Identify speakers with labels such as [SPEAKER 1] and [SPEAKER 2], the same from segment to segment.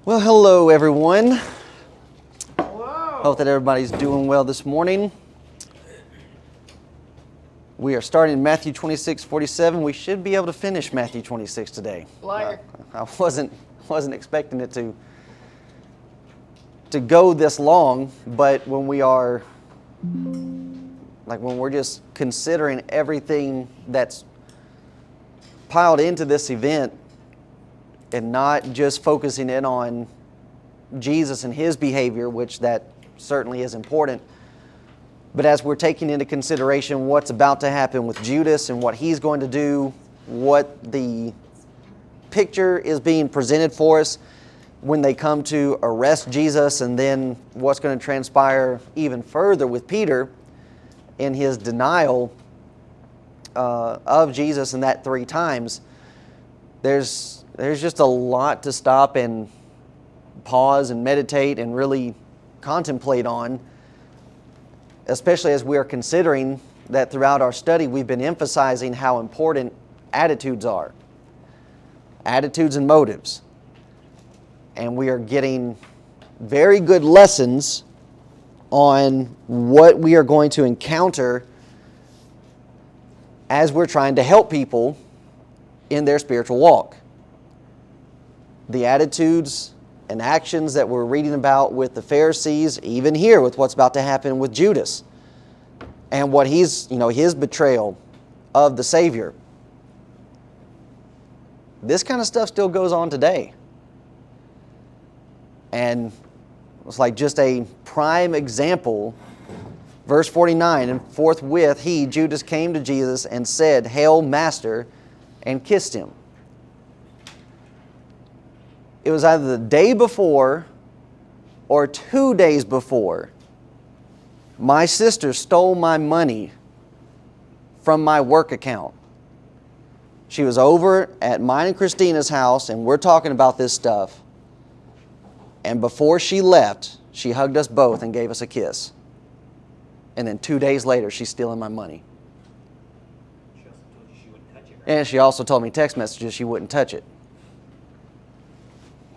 [SPEAKER 1] Well, hello everyone.
[SPEAKER 2] Hello.
[SPEAKER 1] Hope that everybody's doing well this morning. We are starting Matthew 26:47. We should be able to finish Matthew 26 today.
[SPEAKER 2] Liar.
[SPEAKER 1] I wasn't expecting it to go this long, but when we're just considering everything that's piled into this event and not just focusing in on Jesus and his behavior, which that certainly is important, but as we're taking into consideration what's about to happen with Judas and what he's going to do, what the picture is being presented for us when they come to arrest Jesus, and then what's going to transpire even further with Peter in his denial of Jesus and that 3 times, there's just a lot to stop and pause and meditate and really contemplate on, especially as we are considering that throughout our study we've been emphasizing how important attitudes are. Attitudes and motives. And we are getting very good lessons on what we are going to encounter as we're trying to help people in their spiritual walk. The attitudes and actions that we're reading about with the Pharisees, even here with what's about to happen with Judas and what his betrayal of the Savior. This kind of stuff still goes on today. And it's like just a prime example. Verse 49, and forthwith he, Judas, came to Jesus and said, "Hail, Master," and kissed him. It was either the day before or 2 days before my sister stole my money from my work account. She was over at mine and Christina's house, and we're talking about this stuff. And before she left, she hugged us both and gave us a kiss. And then 2 days later, she's stealing my money.
[SPEAKER 2] She also told you she wouldn't touch it, right?
[SPEAKER 1] And she also told me text messages she wouldn't touch it.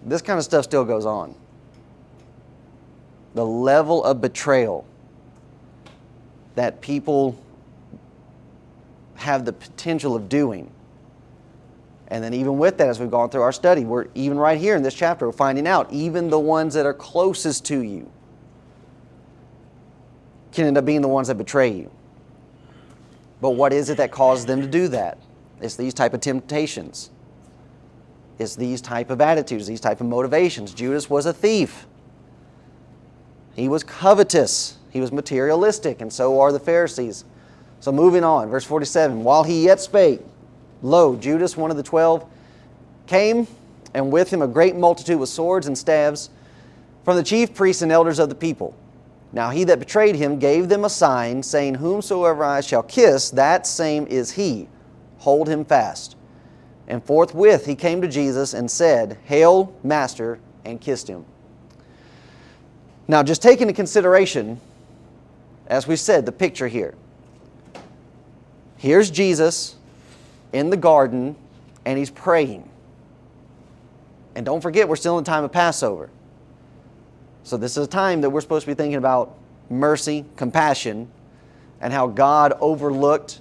[SPEAKER 1] This kind of stuff still goes on. The level of betrayal that people have the potential of doing. And then even with that, as we've gone through our study, we're even right here in this chapter, we're finding out even the ones that are closest to you can end up being the ones that betray you. But what is it that causes them to do that? It's these type of temptations. It's these type of attitudes, these type of motivations. Judas was a thief. He was covetous. He was materialistic, and so are the Pharisees. So moving on, verse 47, while he yet spake, lo, Judas, one of the 12, came, and with him a great multitude with swords and staves from the chief priests and elders of the people. Now he that betrayed him gave them a sign, saying, Whomsoever I shall kiss, that same is he. Hold him fast. And forthwith he came to Jesus and said, Hail, Master, and kissed him. Now just take into consideration, as we said, the picture here. Here's Jesus in the garden, and he's praying. And don't forget, we're still in the time of Passover. So this is a time that we're supposed to be thinking about mercy, compassion, and how God overlooked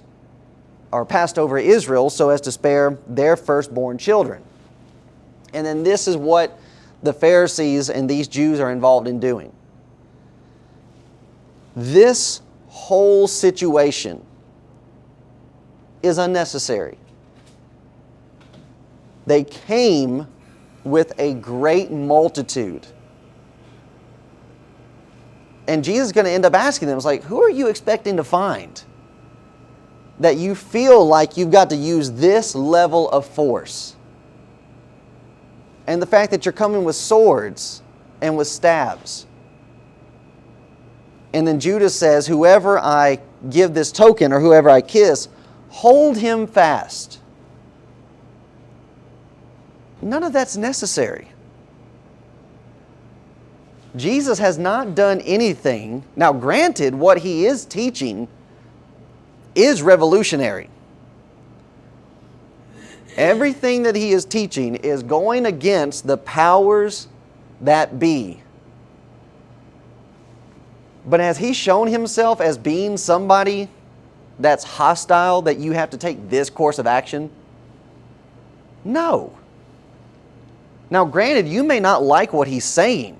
[SPEAKER 1] or passed over Israel so as to spare their firstborn children. And then this is what the Pharisees and these Jews are involved in doing. This whole situation is unnecessary. They came with a great multitude. And Jesus is going to end up asking them, it's like, who are you expecting to find that you feel like you've got to use this level of force? And the fact that you're coming with swords and with staves. And then Judas says, whoever I give this token or whoever I kiss, hold him fast. None of that's necessary. Jesus has not done anything. Now, granted, what he is teaching is revolutionary. Everything that he is teaching is going against the powers that be? But has he shown himself as being somebody that's hostile, that you have to take this course of action? No. Now, granted, you may not like what he's saying,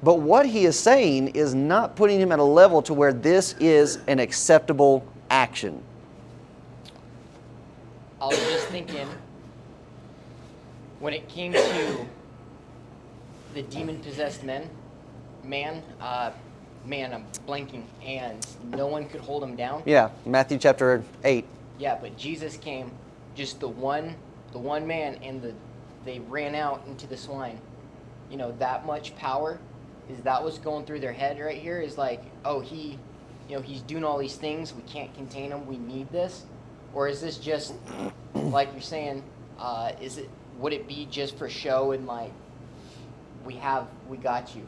[SPEAKER 1] but what he is saying is not putting him at a level to where this is an acceptable action.
[SPEAKER 3] I was just thinking, when it came to the demon-possessed man, I'm blanking, and no one could hold him down.
[SPEAKER 1] Yeah, Matthew chapter 8.
[SPEAKER 3] Yeah, but Jesus came, just the one man, and they ran out into the swine. You know, that much power, is that what's going through their head right here? Is like, oh, he's doing all these things, we can't contain him, we need this? Or is this just, like you're saying, would it be just for show and like, we got you?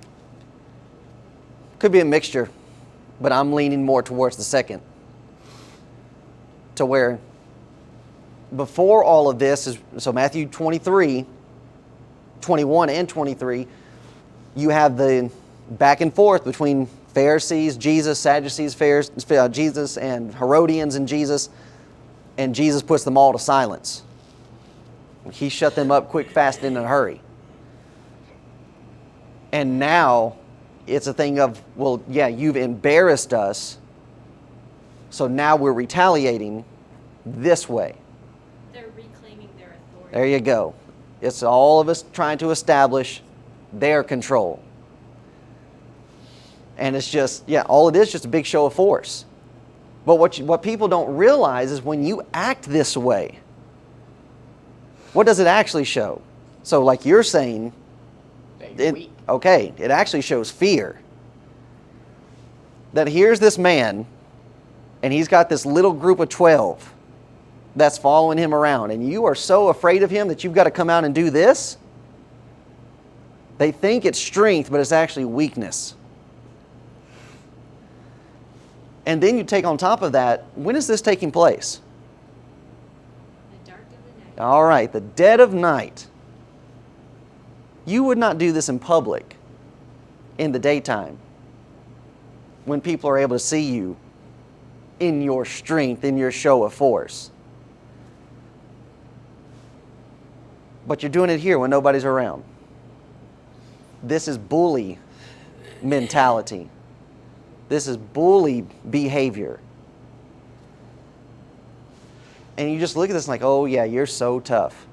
[SPEAKER 1] Could be a mixture, but I'm leaning more towards the second. To where before all of this is, so Matthew 23, 21 and 23, you have the back and forth between Pharisees, Jesus, Sadducees, Jesus, and Herodians and Jesus puts them all to silence. He shut them up quick, fast, and in a hurry. And now it's a thing of, well, yeah, you've embarrassed us, so now we're retaliating this way.
[SPEAKER 4] They're reclaiming their authority.
[SPEAKER 1] There you go. It's all of us trying to establish their control. And it's just, yeah, all it is just a big show of force. But what people don't realize is when you act this way, what does it actually show? So like you're saying, okay, it actually shows fear. That here's this man, and he's got this little group of 12 that's following him around, and you are so afraid of him that you've got to come out and do this? They think it's strength, but it's actually weakness. And then you take on top of that, when is this taking place?
[SPEAKER 4] The dark of the night.
[SPEAKER 1] All right, the dead of night. You would not do this in public in the daytime when people are able to see you in your strength, in your show of force. But you're doing it here when nobody's around. This is bully mentality. This is bully behavior. And you just look at this like, oh yeah, you're so tough.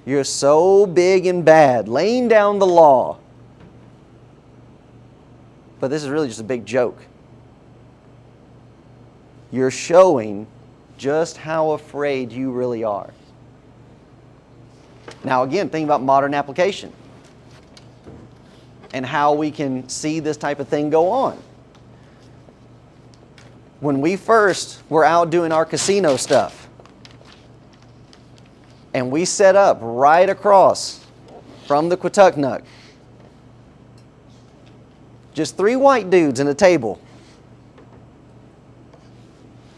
[SPEAKER 1] You're so big and bad, laying down the law. But this is really just a big joke. You're showing just how afraid you really are. Now again, think about modern application and how we can see this type of thing go on. When we first were out doing our casino stuff, and we set up right across from the Quatucknuck, just 3 white dudes and a table.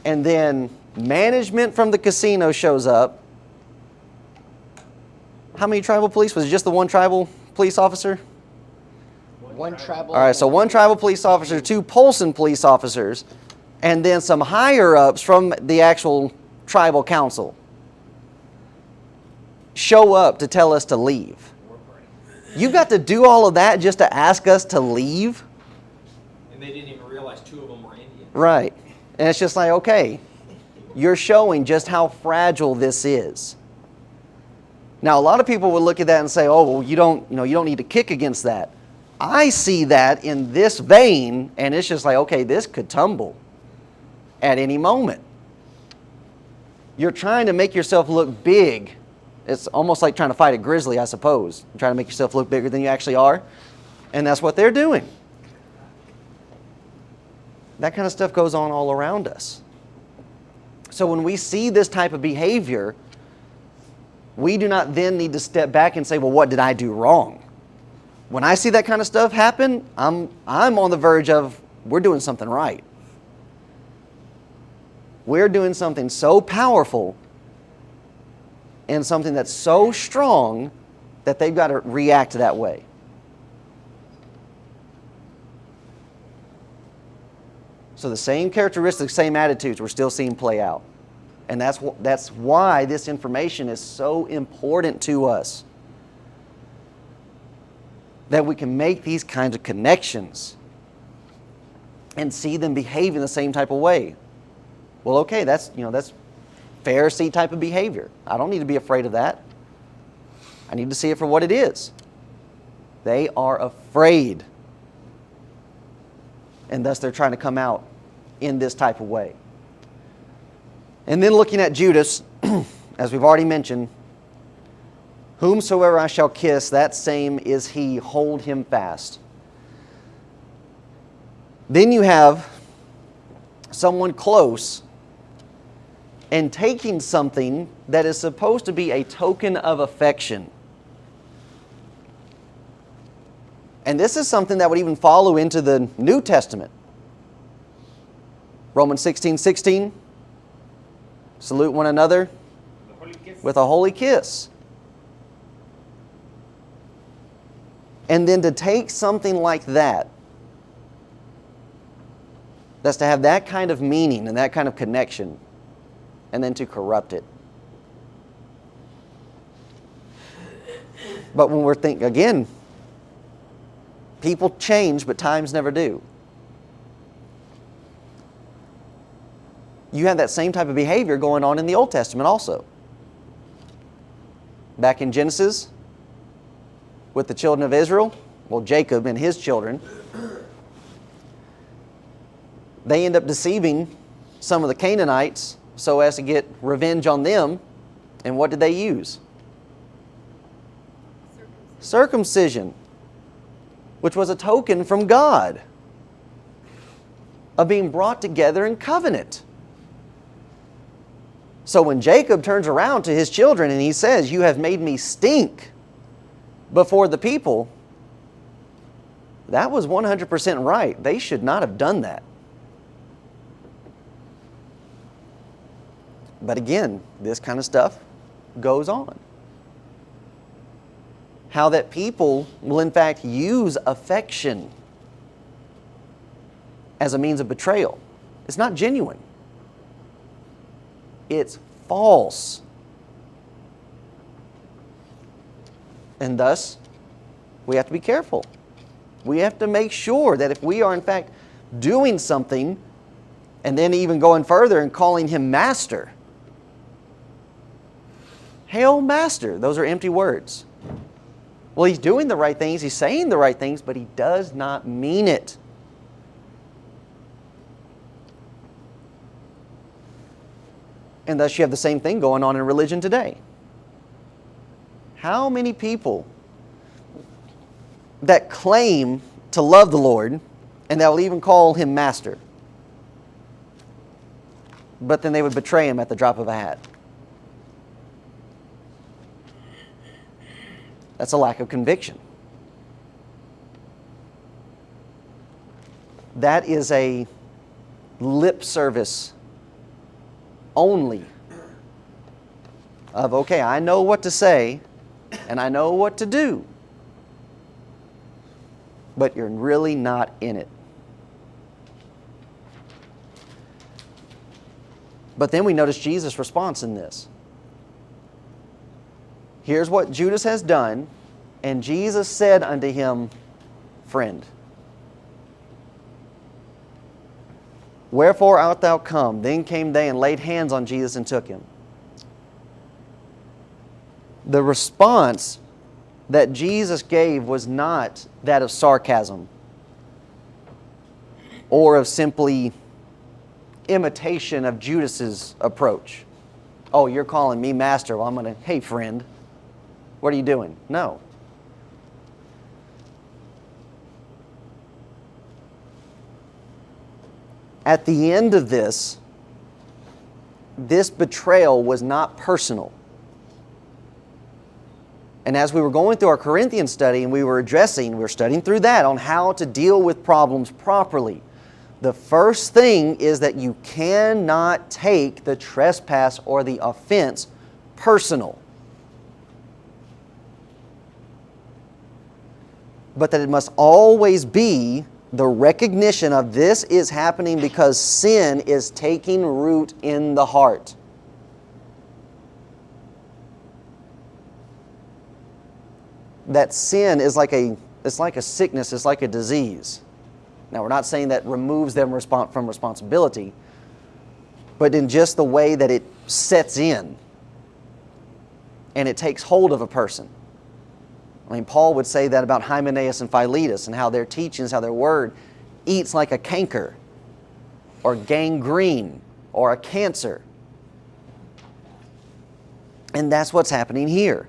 [SPEAKER 1] And then management from the casino shows up. How many tribal police? Was it just the one tribal police officer?
[SPEAKER 3] One tribal.
[SPEAKER 1] All right, so 1 tribal police officer, 2 Polson police officers, and then some higher-ups from the actual tribal council show up to tell us to leave. You've got to do all of that just to ask us to leave?
[SPEAKER 2] And they didn't even realize 2 of them were Indians.
[SPEAKER 1] Right. And it's just like, okay, you're showing just how fragile this is. Now, a lot of people would look at that and say, oh, well, you don't need to kick against that. I see that in this vein, and it's just like, okay, this could tumble at any moment. You're trying to make yourself look big. It's almost like trying to fight a grizzly, I suppose. You're trying to make yourself look bigger than you actually are. And that's what they're doing. That kind of stuff goes on all around us. So when we see this type of behavior, we do not then need to step back and say, well, what did I do wrong? When I see that kind of stuff happen, I'm on the verge of, we're doing something right. We're doing something so powerful and something that's so strong that they've got to react that way. So the same characteristics, same attitudes we're still seeing play out. And that's why this information is so important to us. That we can make these kinds of connections and see them behave in the same type of way. Well, okay, that's Pharisee type of behavior. I don't need to be afraid of that. I need to see it for what it is. They are afraid. And thus they're trying to come out in this type of way. And then looking at Judas, as we've already mentioned, whomsoever I shall kiss, that same is he, hold him fast. Then you have someone close and taking something that is supposed to be a token of affection. And this is something that would even follow into the New Testament. Romans 16:16, salute one another with a holy kiss. And then to take something like that, that's to have that kind of meaning and that kind of connection, and then to corrupt it. But when we're thinking, again, people change, but times never do. You have that same type of behavior going on in the Old Testament also. Back in Genesis, with the children of Israel, well, Jacob and his children, they end up deceiving some of the Canaanites so as to get revenge on them. And what did they use? Circumcision, which was a token from God of being brought together in covenant. So when Jacob turns around to his children and he says, "You have made me stink before the people," that was 100% right. They should not have done that. But again, this kind of stuff goes on. How that people will in fact use affection as a means of betrayal. It's not genuine. It's false. And thus, we have to be careful. We have to make sure that if we are in fact doing something, and then even going further and calling him master. Hail master, those are empty words. Well, he's doing the right things, he's saying the right things, but he does not mean it. And thus you have the same thing going on in religion today. How many people that claim to love the Lord and that will even call him master, but then they would betray him at the drop of a hat? That's a lack of conviction. That is a lip service only of, okay, I know what to say and I know what to do, but you're really not in it. But then we notice Jesus' response in this. Here's what Judas has done, and Jesus said unto him, "Friend, wherefore art thou come?" Then came they and laid hands on Jesus and took him. The response that Jesus gave was not that of sarcasm or of simply imitation of Judas's approach. Oh, you're calling me master. Well, I'm going to, hey, friend, what are you doing? No. At the end of this betrayal was not personal. And as we were going through our Corinthian study and we were studying through that on how to deal with problems properly. The first thing is that you cannot take the trespass or the offense personal. but that it must always be the recognition of this is happening because sin is taking root in the heart. That sin is it's like a sickness, it's like a disease. Now, we're not saying that removes them from responsibility, but in just the way that it sets in and it takes hold of a person. I mean, Paul would say that about Hymenaeus and Philetus and how their teachings, how their word eats like a canker or gangrene or a cancer. And that's what's happening here.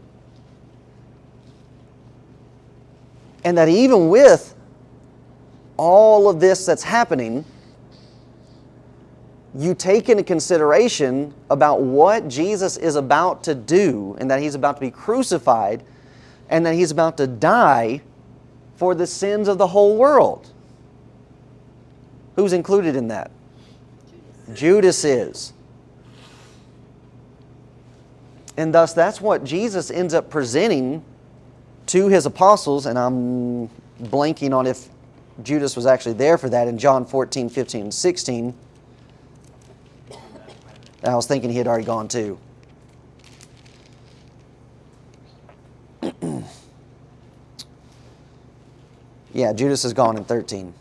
[SPEAKER 1] And that even with all of this that's happening, you take into consideration about what Jesus is about to do, and that He's about to be crucified, and that He's about to die for the sins of the whole world. Who's included in that? Judas is. And thus that's what Jesus ends up presenting to His apostles, and I'm blanking on if Judas was actually there for that in John 14, 15, and 16. I was thinking he had already gone too. Yeah, Judas is gone in 13.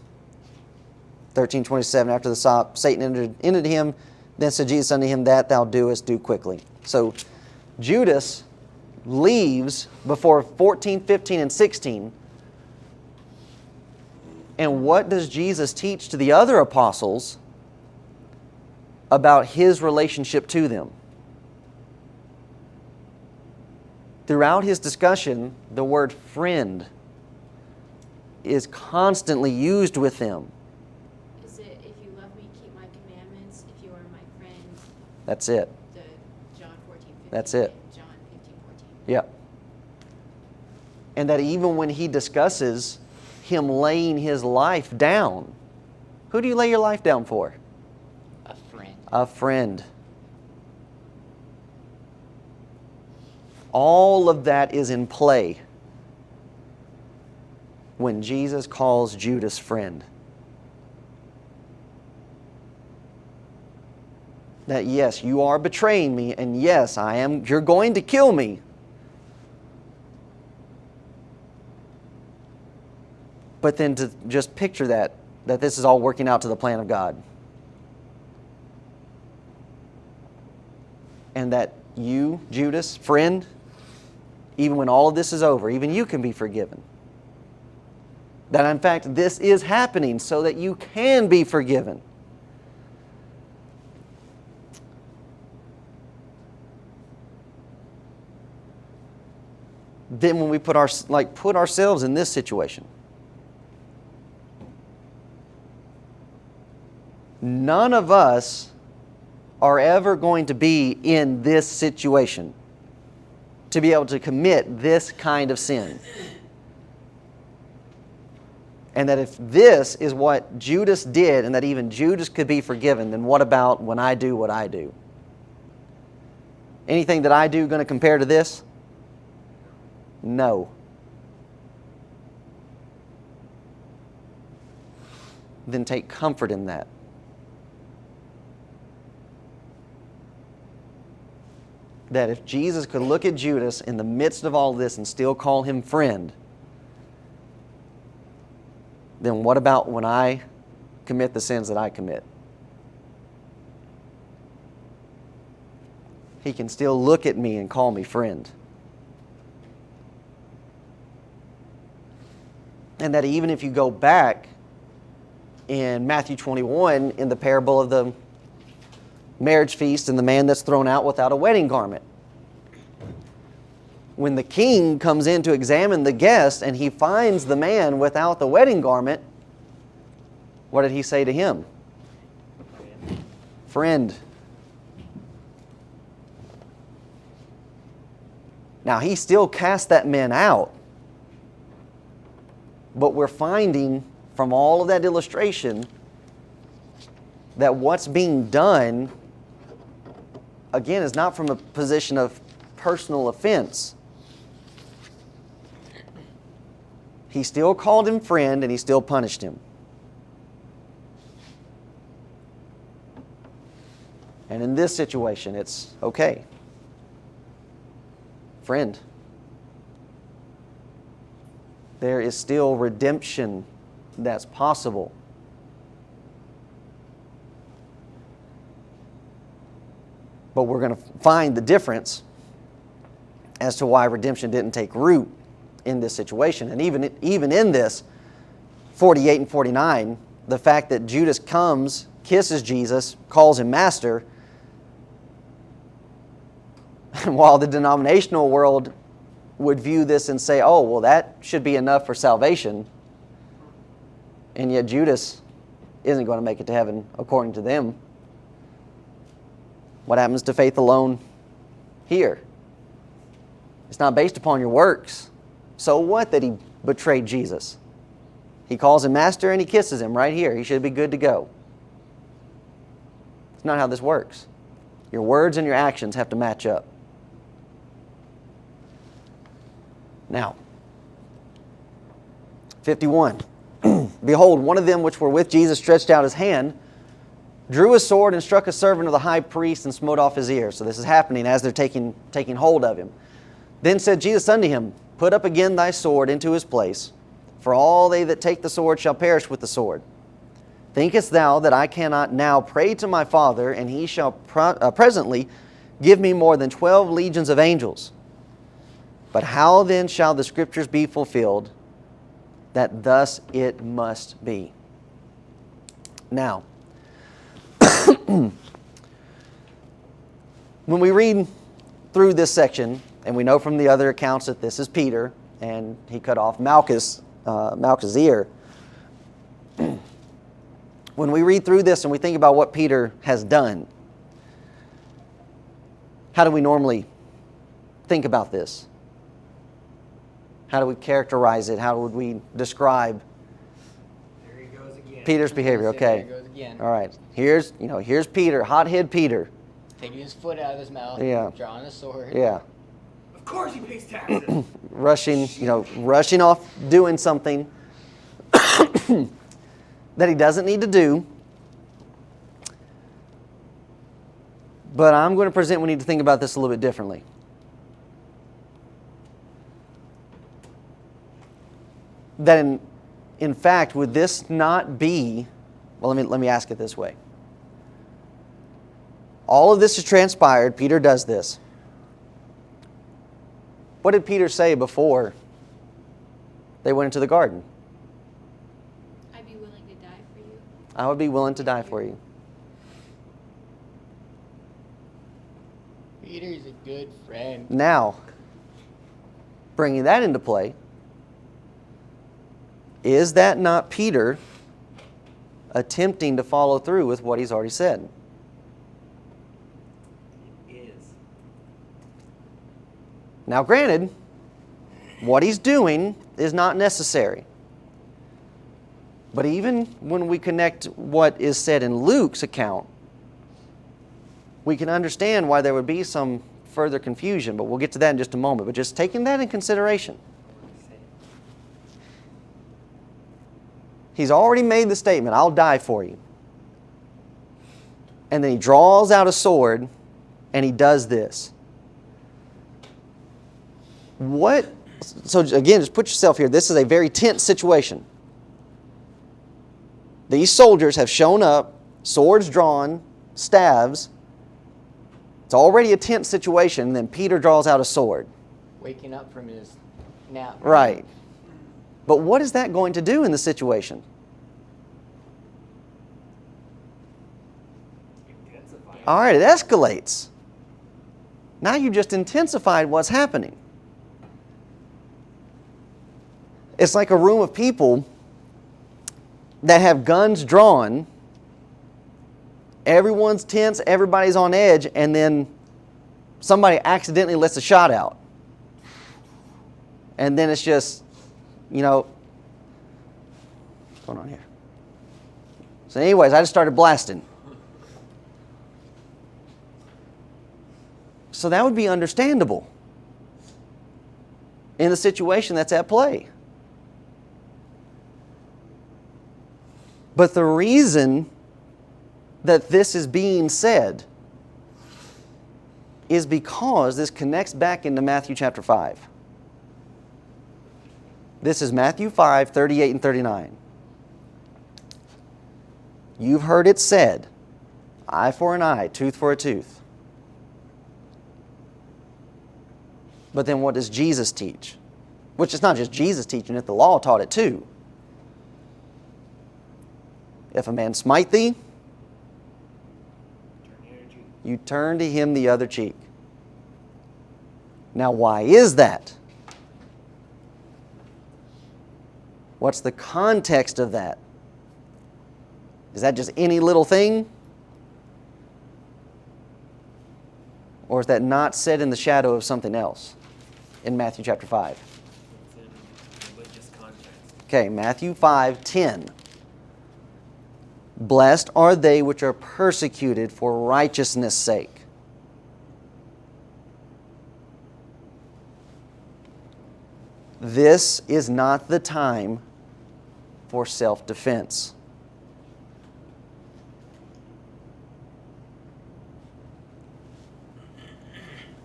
[SPEAKER 1] 13:27, after the sop, Satan entered him. Then said Jesus unto him, that thou doest, do quickly. So Judas leaves before 14, 15, and 16. And what does Jesus teach to the other apostles about His relationship to them? Throughout His discussion, the word friend is constantly used with them.
[SPEAKER 4] Is it, if you love me, keep my commandments, if you are my friend?
[SPEAKER 1] That's it.
[SPEAKER 4] The John 14:15.
[SPEAKER 1] That's it.
[SPEAKER 4] And John 15:14.
[SPEAKER 1] Yep. And that even when He discusses Him laying His life down, who do you lay your life down for?
[SPEAKER 3] A friend.
[SPEAKER 1] A friend. All of that is in play when Jesus calls Judas friend. That yes, you are betraying me, and yes, you're going to kill me. But then to just picture that this is all working out to the plan of God. And that you, Judas, friend, even when all of this is over, even you can be forgiven. That in fact this is happening so that you can be forgiven. Then when we put ourselves in this situation, none of us are ever going to be in this situation to be able to commit this kind of sin. And that if this is what Judas did, and that even Judas could be forgiven, then what about when I do what I do? Anything that I do going to compare to this? No. Then take comfort in that. That if Jesus could look at Judas in the midst of all this and still call him friend, then what about when I commit the sins that I commit? He can still look at me and call me friend. And that even if you go back in Matthew 21 in the parable of the marriage feast and the man that's thrown out without a wedding garment. When the king comes in to examine the guest and he finds the man without the wedding garment, what did he say to him? Friend. Now he still cast that man out, but we're finding from all of that illustration that what's being done, again, is not from a position of personal offense. He still called him friend, and he still punished him. And in this situation, it's okay. Friend, there is still redemption that's possible. But we're going to find the difference as to why redemption didn't take root in this situation. And even in this, 48 and 49, the fact that Judas comes, kisses Jesus, calls him master, while the denominational world would view this and say, oh, well, that should be enough for salvation, and yet Judas isn't going to make it to heaven according to them. What happens to faith alone here? It's not based upon your works. So what that he betrayed Jesus? He calls him master and he kisses him right here. He should be good to go. It's not how this works. Your words and your actions have to match up. Now, 51. Behold, one of them which were with Jesus stretched out his hand, drew his sword, and struck a servant of the high priest, and smote off his ear. So this is happening as they're taking hold of him. Then said Jesus unto him, Put up again thy sword into his place, for all they that take the sword shall perish with the sword. Thinkest thou that I cannot now pray to my Father, and he shall presently give me more than 12 legions of angels? But how then shall the Scriptures be fulfilled, that thus it must be? Now, when we read through this section, and we know from the other accounts that this is Peter, and he cut off Malchus' ear. When we read through this and we think about what Peter has done, how do we normally think about this? How do we characterize it? How would we describe
[SPEAKER 2] There he goes again.
[SPEAKER 1] Peter's behavior?
[SPEAKER 3] There he
[SPEAKER 1] Okay.
[SPEAKER 3] goes again.
[SPEAKER 1] All right. Here's Peter, hothead Peter.
[SPEAKER 3] Taking his foot out of his mouth.
[SPEAKER 1] Yeah.
[SPEAKER 3] Drawing a sword.
[SPEAKER 1] Yeah.
[SPEAKER 2] Of course he pays taxes.
[SPEAKER 1] rushing off doing something that he doesn't need to do. But I'm going to present we need to think about this a little bit differently. That in fact, would this not be, well, let me ask it this way. All of this has transpired. Peter does this. What did Peter say before they went into the garden?
[SPEAKER 4] I'd be willing to die for you.
[SPEAKER 1] I would be willing to die for you.
[SPEAKER 3] Peter's a good friend.
[SPEAKER 1] Now, bringing that into play, is that not Peter attempting to follow through with what he's already said?
[SPEAKER 2] It is.
[SPEAKER 1] Now, granted, what he's doing is not necessary. But even when we connect what is said in Luke's account, we can understand why there would be some further confusion, but we'll get to that in just a moment. But just taking that in consideration, he's already made the statement, I'll die for you. And then he draws out a sword and he does this. So again, just put yourself here. This is a very tense situation. These soldiers have shown up, swords drawn, staves. It's already a tense situation, and then Peter draws out a sword.
[SPEAKER 3] Waking up from his nap.
[SPEAKER 1] Right. But what is that going to do in the situation?
[SPEAKER 2] Intensifying.
[SPEAKER 1] All right, it escalates. Now you just intensified what's happening. It's like a room of people that have guns drawn. Everyone's tense, everybody's on edge, and then somebody accidentally lets a shot out. And then it's just, what's going on here? So anyways, I just started blasting. So that would be understandable in the situation that's at play. But the reason that this is being said is because this connects back into Matthew chapter 5. This is Matthew 5, 38 and 39. You've heard it said, eye for an eye, tooth for a tooth. But then what does Jesus teach? Which is not just Jesus teaching it, the law taught it too. If a man smite thee, you turn to him the other cheek. Now why is that? What's the context of that? Is that just any little thing? Or is that not said in the shadow of something else in Matthew chapter 5?
[SPEAKER 2] It's in religious context.
[SPEAKER 1] Okay, Matthew 5:10. Blessed are they which are persecuted for righteousness' sake. This is not the time for self-defense.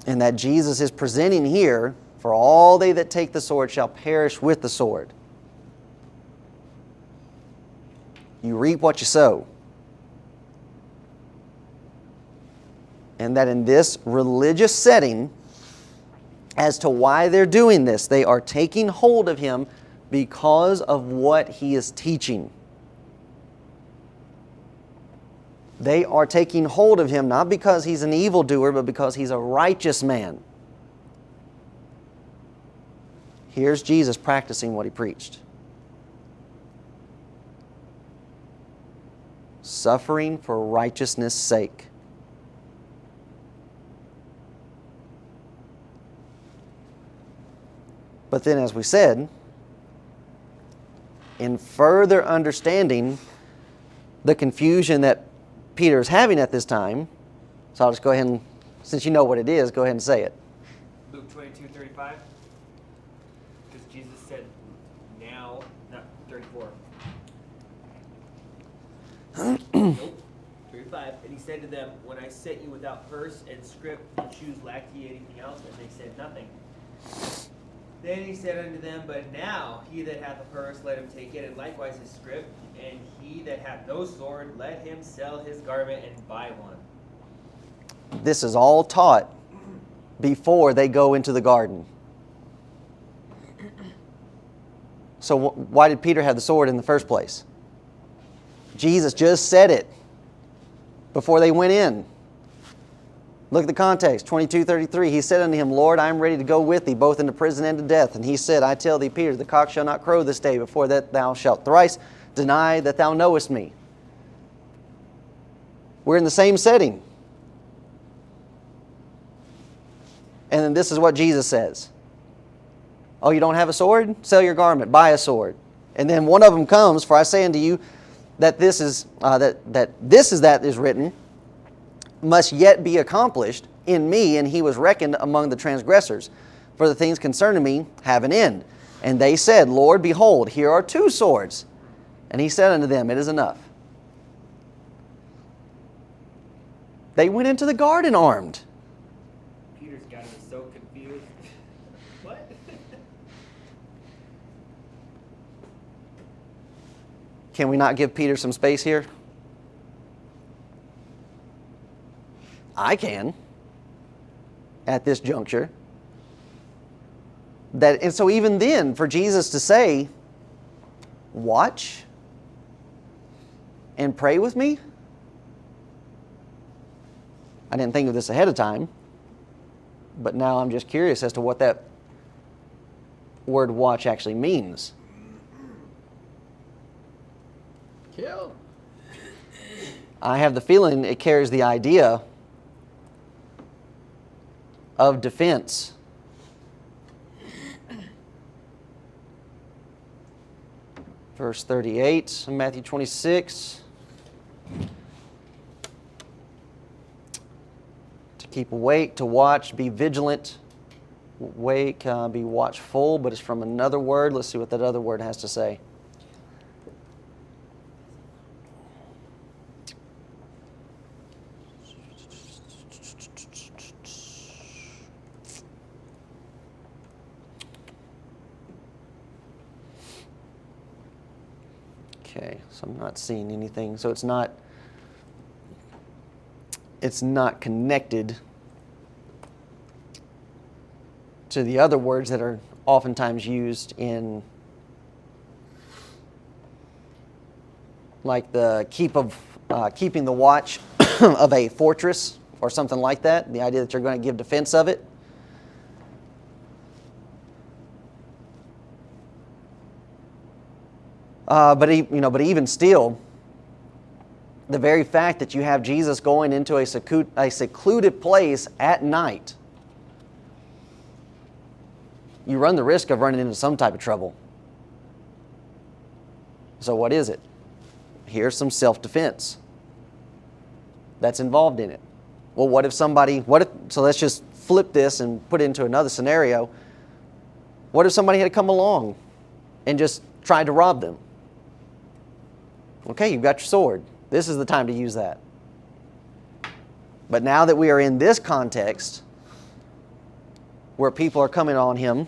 [SPEAKER 1] And that Jesus is presenting here, for all they that take the sword shall perish with the sword. You reap what you sow. And that in this religious setting, as to why they're doing this, they are taking hold of him because of what he is teaching. They are taking hold of him not because he's an evildoer, but because he's a righteous man. Here's Jesus practicing what he preached. Suffering for righteousness' sake. But then, as we said, in further understanding the confusion that Peter is having at this time, so I'll just go ahead and, since you know what it is, go ahead and say it.
[SPEAKER 2] Luke 22:35. Because Jesus said, now, not 34. Nope. 35. And he said to them, when I sent you without purse and scrip and shoes, lacked ye anything else? And they said, nothing. Then he said unto them, but now he that hath a purse, let him take it, and likewise his scrip. And he that hath no sword, let him sell his garment and buy one.
[SPEAKER 1] This is all taught before they go into the garden. So why did Peter have the sword in the first place? Jesus just said it before they went in. Look at the context, 22:33. He said unto him, Lord, I am ready to go with thee, both into prison and to death. And he said, I tell thee, Peter, the cock shall not crow this day before that thou shalt thrice deny that thou knowest me. We're in the same setting. And then this is what Jesus says. Oh, you don't have a sword? Sell your garment, buy a sword. And then one of them comes, for I say unto you that this is that is written, must yet be accomplished in me, and he was reckoned among the transgressors. For the things concerning me have an end. And they said, Lord, behold, here are 2 swords. And he said unto them, it is enough. They went into the garden armed.
[SPEAKER 2] Peter's got to be so confused. What?
[SPEAKER 1] Can we not give Peter some space here? I can, at this juncture. And so even then, for Jesus to say, watch and pray with me, I didn't think of this ahead of time, but now I'm just curious as to what that word watch actually means.
[SPEAKER 3] Kill.
[SPEAKER 1] I have the feeling it carries the idea of defense. Verse 38 in Matthew 26. To keep awake, to watch, be vigilant. Wake, be watchful, but it's from another word. Let's see what that other word has to say. Okay, so I'm not seeing anything. So it's not connected to the other words that are oftentimes used in, like the keeping the watch of a fortress or something like that. The idea that you're going to give defense of it. But even still, the very fact that you have Jesus going into a secluded place at night, you run the risk of running into some type of trouble. So what is it? Here's some self-defense that's involved in it. Well, so let's just flip this and put it into another scenario. What if somebody had come along and just tried to rob them? Okay, you've got your sword. This is the time to use that. But now that we are in this context, where people are coming on him,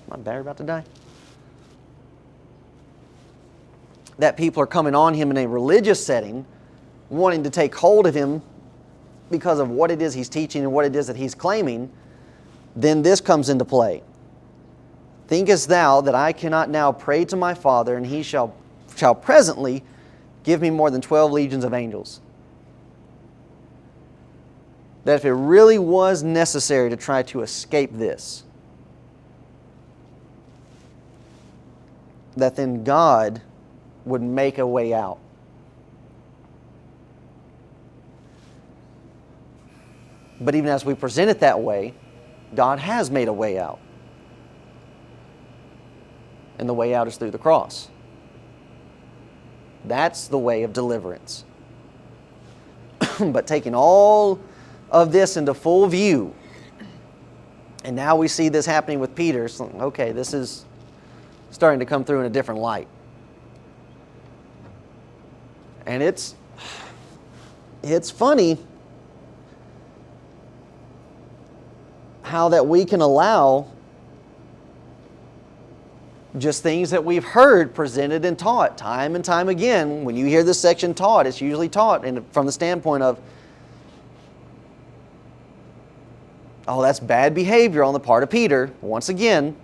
[SPEAKER 1] my battery about to die? That people are coming on him in a religious setting, wanting to take hold of him because of what it is he's teaching and what it is that he's claiming, then this comes into play. Thinkest thou that I cannot now pray to my Father, and he shall presently give me more than 12 legions of angels? That if it really was necessary to try to escape this, that then God would make a way out. But even as we present it that way, God has made a way out. And the way out is through the cross. That's the way of deliverance. But taking all of this into full view, and now we see this happening with Peter, so, okay, this is starting to come through in a different light. And it's funny how that we can allow just things that we've heard presented and taught time and time again. When you hear this section taught, it's usually taught from the standpoint of, oh, that's bad behavior on the part of Peter, once again.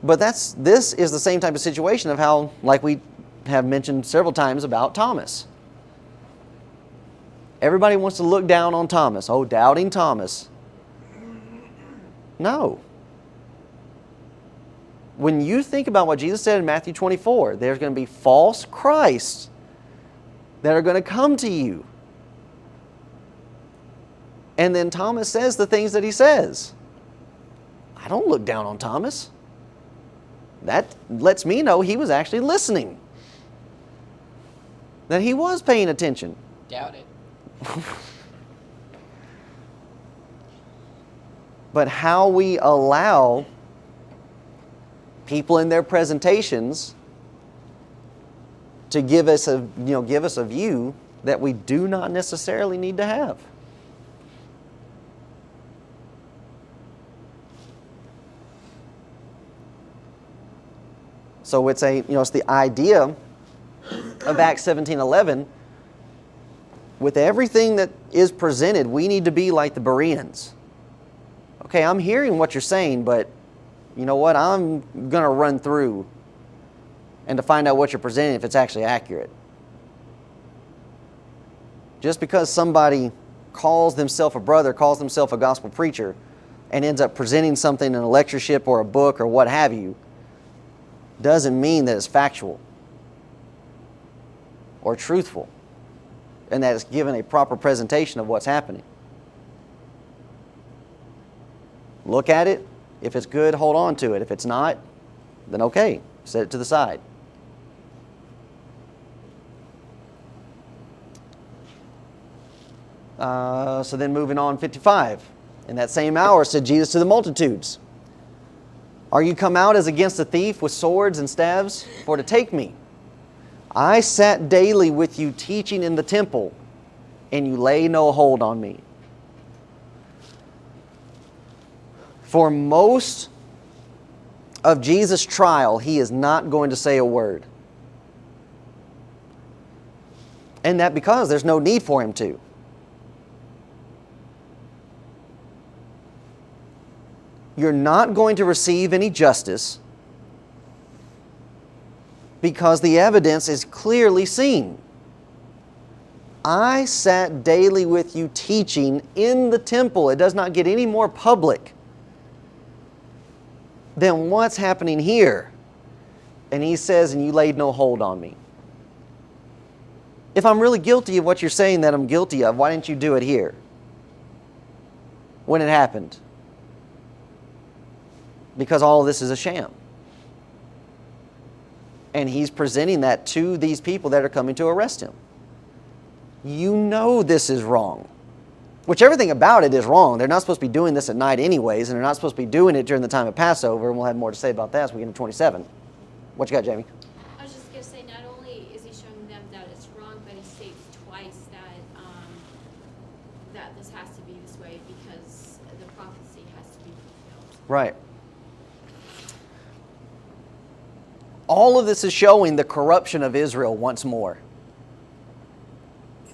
[SPEAKER 1] But this is the same type of situation of how, like we have mentioned several times about Thomas. Everybody wants to look down on Thomas. Oh, doubting Thomas. No. When you think about what Jesus said in Matthew 24, there's going to be false Christs that are going to come to you. And then Thomas says the things that he says. I don't look down on Thomas. That lets me know he was actually listening. That he was paying attention.
[SPEAKER 3] Doubt it.
[SPEAKER 1] But how we allow people in their presentations to give us a view that we do not necessarily need to have. So it's the idea of Acts 17:11. With everything that is presented, we need to be like the Bereans. Okay, I'm hearing what you're saying, but you know what? I'm going to run through and to find out what you're presenting if it's actually accurate. Just because somebody calls themselves a brother, calls themselves a gospel preacher, and ends up presenting something in a lectureship or a book or what have you, doesn't mean that it's factual or truthful and that it's given a proper presentation of what's happening. Look at it. If it's good, hold on to it. If it's not, then okay, set it to the side. So then moving on, 55. In that same hour said Jesus to the multitudes, are you come out as against a thief with swords and staves for to take me? I sat daily with you teaching in the temple, and you lay no hold on me. For most of Jesus' trial, he is not going to say a word. And that because there's no need for him to. You're not going to receive any justice because the evidence is clearly seen. I sat daily with you teaching in the temple. It does not get any more public than what's happening here. And he says, and you laid no hold on me. If I'm really guilty of what you're saying that I'm guilty of, why didn't you do it here when it happened? Because all of this is a sham. And he's presenting that to these people that are coming to arrest him. You know this is wrong. Which everything about it is wrong. They're not supposed to be doing this at night anyways, and they're not supposed to be doing it during the time of Passover, and we'll have more to say about that as we get into 27. What you got, Jamie?
[SPEAKER 4] I was just going to say, not only is he showing them that it's wrong, but he states twice that this has to be this way because the prophecy has to be fulfilled.
[SPEAKER 1] Right. All of this is showing the corruption of Israel once more.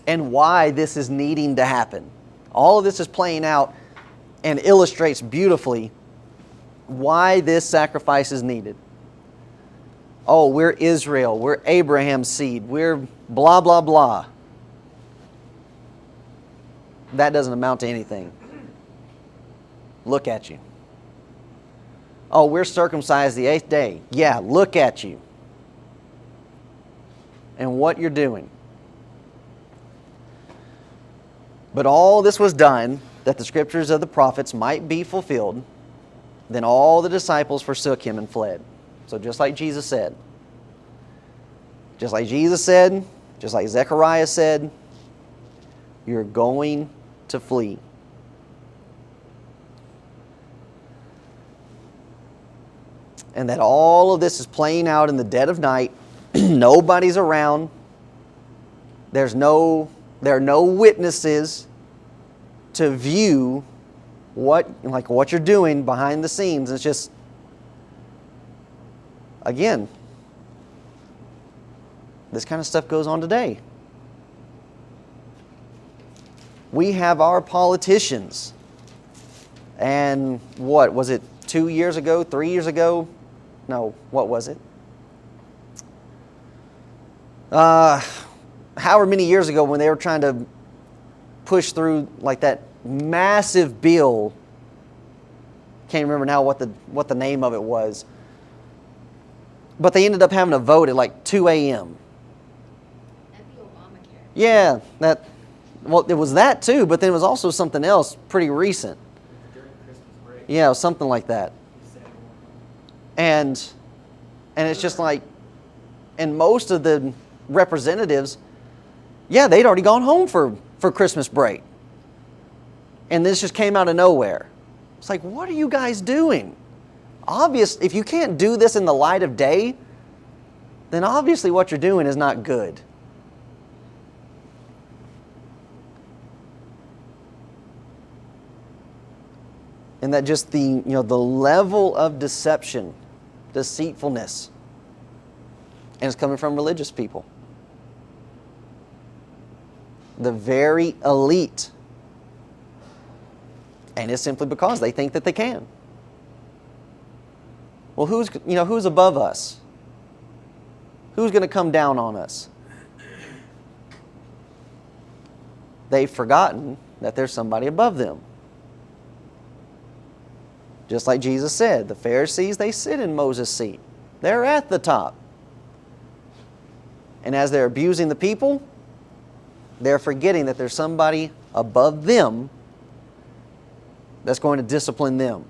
[SPEAKER 1] And why this is needing to happen. All of this is playing out and illustrates beautifully why this sacrifice is needed. Oh, we're Israel. We're Abraham's seed. We're blah, blah, blah. That doesn't amount to anything. Look at you. Oh, we're circumcised the 8th day. Yeah, look at you. And what you're doing. But all this was done that the scriptures of the prophets might be fulfilled. Then all the disciples forsook him and fled. So just like Jesus said. Just like Jesus said, just like Zechariah said, you're going to flee. And that all of this is playing out in the dead of night. Nobody's around. There are no witnesses to view what you're doing behind the scenes. It's just, again, this kind of stuff goes on today. We have our politicians. And what was it, 2 years ago, 3 years ago? No, what was it? However many years ago when they were trying to push through like that massive bill. Can't remember now what the name of it was. But they ended up having a vote at like 2 a.m.
[SPEAKER 4] That'd be Obamacare.
[SPEAKER 1] Yeah, it was that too, but then it was also something else pretty recent.
[SPEAKER 2] During Christmas break.
[SPEAKER 1] Yeah, it was something like that. And it's just like, and most of the representatives, yeah, they'd already gone home for Christmas break. And this just came out of nowhere. It's like, what are you guys doing? If you can't do this in the light of day, then obviously what you're doing is not good. And that just the level of deception, deceitfulness, and it's coming from religious people. The very elite. And it's simply because they think that they can. Well, who's above us? Who's going to come down on us? They've forgotten that there's somebody above them. Just like Jesus said, the Pharisees, they sit in Moses' seat. They're at the top. And as they're abusing the people, they're forgetting that there's somebody above them that's going to discipline them.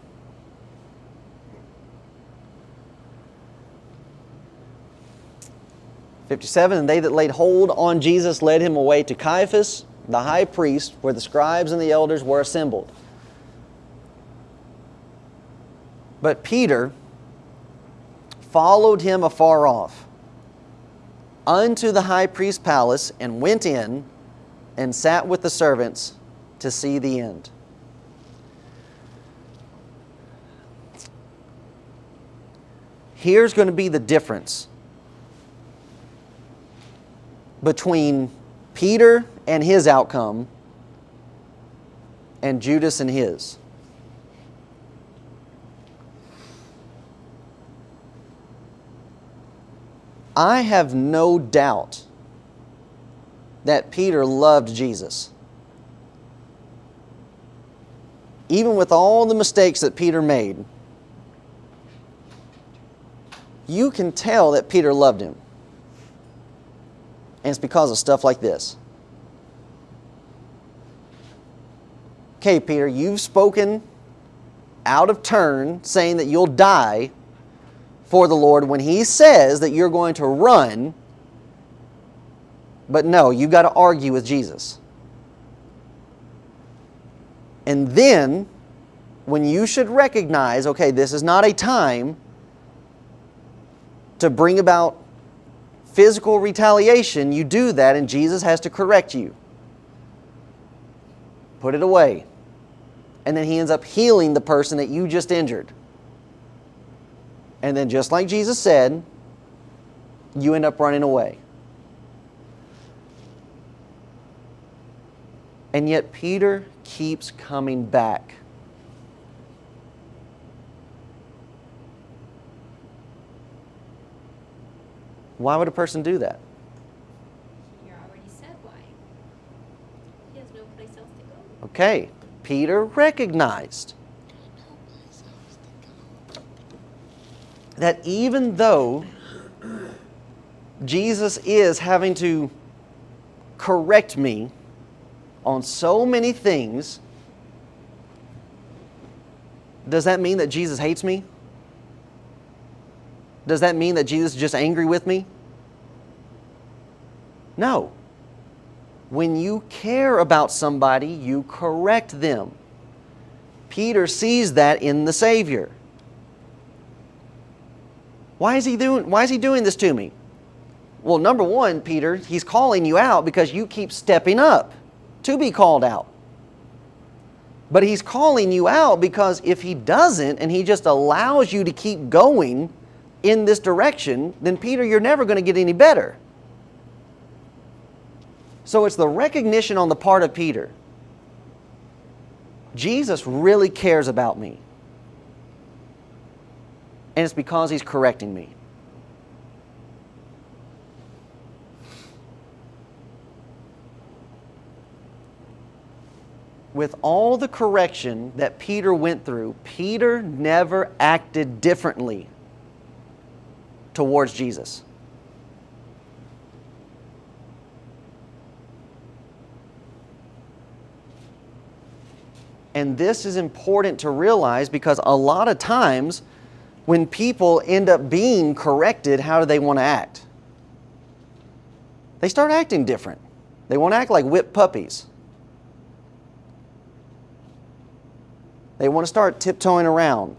[SPEAKER 1] "57, and they that laid hold on Jesus led him away to Caiaphas, the high priest, where the scribes and the elders were assembled. But Peter followed him afar off unto the high priest's palace, and went in and sat with the servants to see the end." here's going to be the difference between Peter and his outcome and Judas and his. I have no doubt that Peter loved Jesus. Even with all the mistakes that Peter made, you can tell that Peter loved him. And it's because of stuff like this. Okay, Peter, you've spoken out of turn, saying that you'll die for the Lord when He says that you're going to run. But no, you've got to argue with Jesus. And then, when you should recognize, okay, this is not a time to bring about physical retaliation, you do that and Jesus has to correct you. Put it away. And then He ends up healing the person that you just injured. And then just like Jesus said, you end up running away. And yet Peter keeps coming back. Why would a person do that?
[SPEAKER 4] You already said why. He has no place else to go.
[SPEAKER 1] Okay, Peter recognized that even though Jesus is having to correct me on so many things, does that mean that Jesus hates me? Does that mean that Jesus is just angry with me? No. When you care about somebody, you correct them. Peter sees that in the Savior. Why is he doing this to me? Well, number one, Peter, He's calling you out because you keep stepping up to be called out. But He's calling you out because if He doesn't and He just allows you to keep going in this direction, then Peter, you're never going to get any better. So it's the recognition on the part of Peter. Jesus really cares about me. And it's because He's correcting me. With all the correction that Peter went through, Peter never acted differently towards Jesus. And this is important to realize because a lot of times when people end up being corrected, how do they want to act? They start acting different. They want to act like whipped puppies. They want to start tiptoeing around.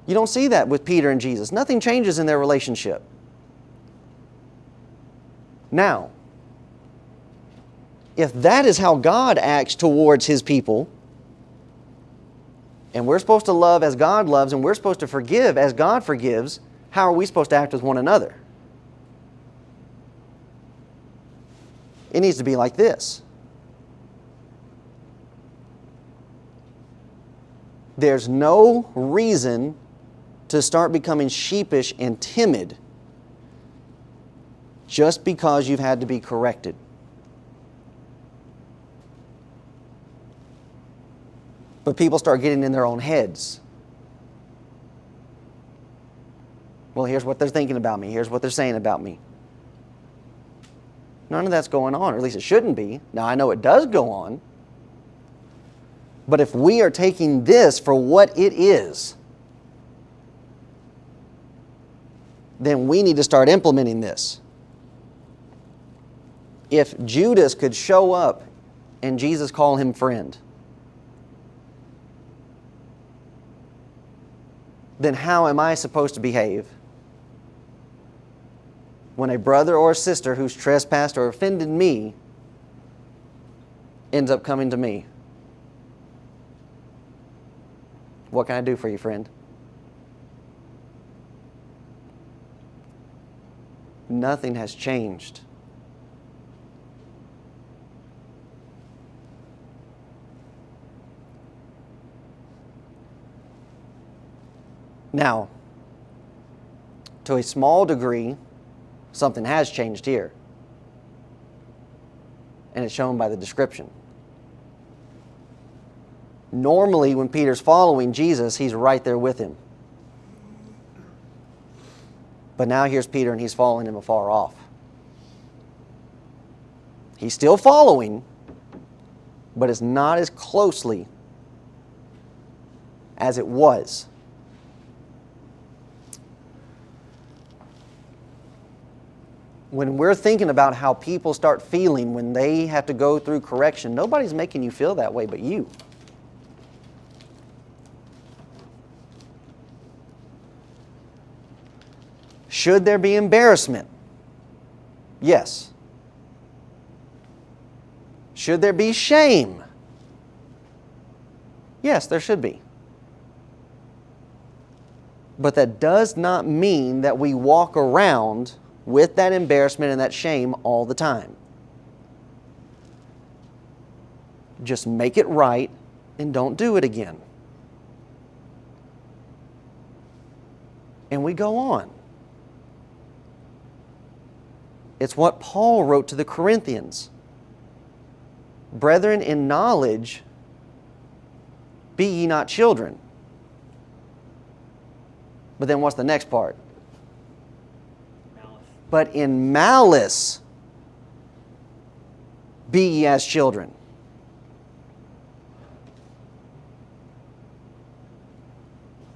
[SPEAKER 1] You don't see that with Peter and Jesus. Nothing changes in their relationship. Now, if that is how God acts towards His people, and we're supposed to love as God loves, and we're supposed to forgive as God forgives, how are we supposed to act with one another? It needs to be like this. There's no reason to start becoming sheepish and timid just because you've had to be corrected. But people start getting in their own heads. Well, here's what they're thinking about me. Here's what they're saying about me. None of that's going on, or at least it shouldn't be. Now, I know it does go on. But if we are taking this for what it is, then we need to start implementing this. If Judas could show up and Jesus call him friend, then how am I supposed to behave when a brother or a sister who's trespassed or offended me ends up coming to me? What can I do for you, friend? Nothing has changed. Now, to a small degree, something has changed here. And it's shown by the description. Normally, when Peter's following Jesus, he's right there with him. But now here's Peter and he's following him afar off. He's still following, but it's not as closely as it was. When we're thinking about how people start feeling when they have to go through correction, nobody's making you feel that way but you. Should there be embarrassment? Yes. Should there be shame? Yes, there should be. But that does not mean that we walk around with that embarrassment and that shame all the time. Just make it right and don't do it again. And we go on. It's what Paul wrote to the Corinthians. Brethren, in knowledge, be ye not children. But then what's the next part?
[SPEAKER 2] Malice.
[SPEAKER 1] But in malice, be ye as children.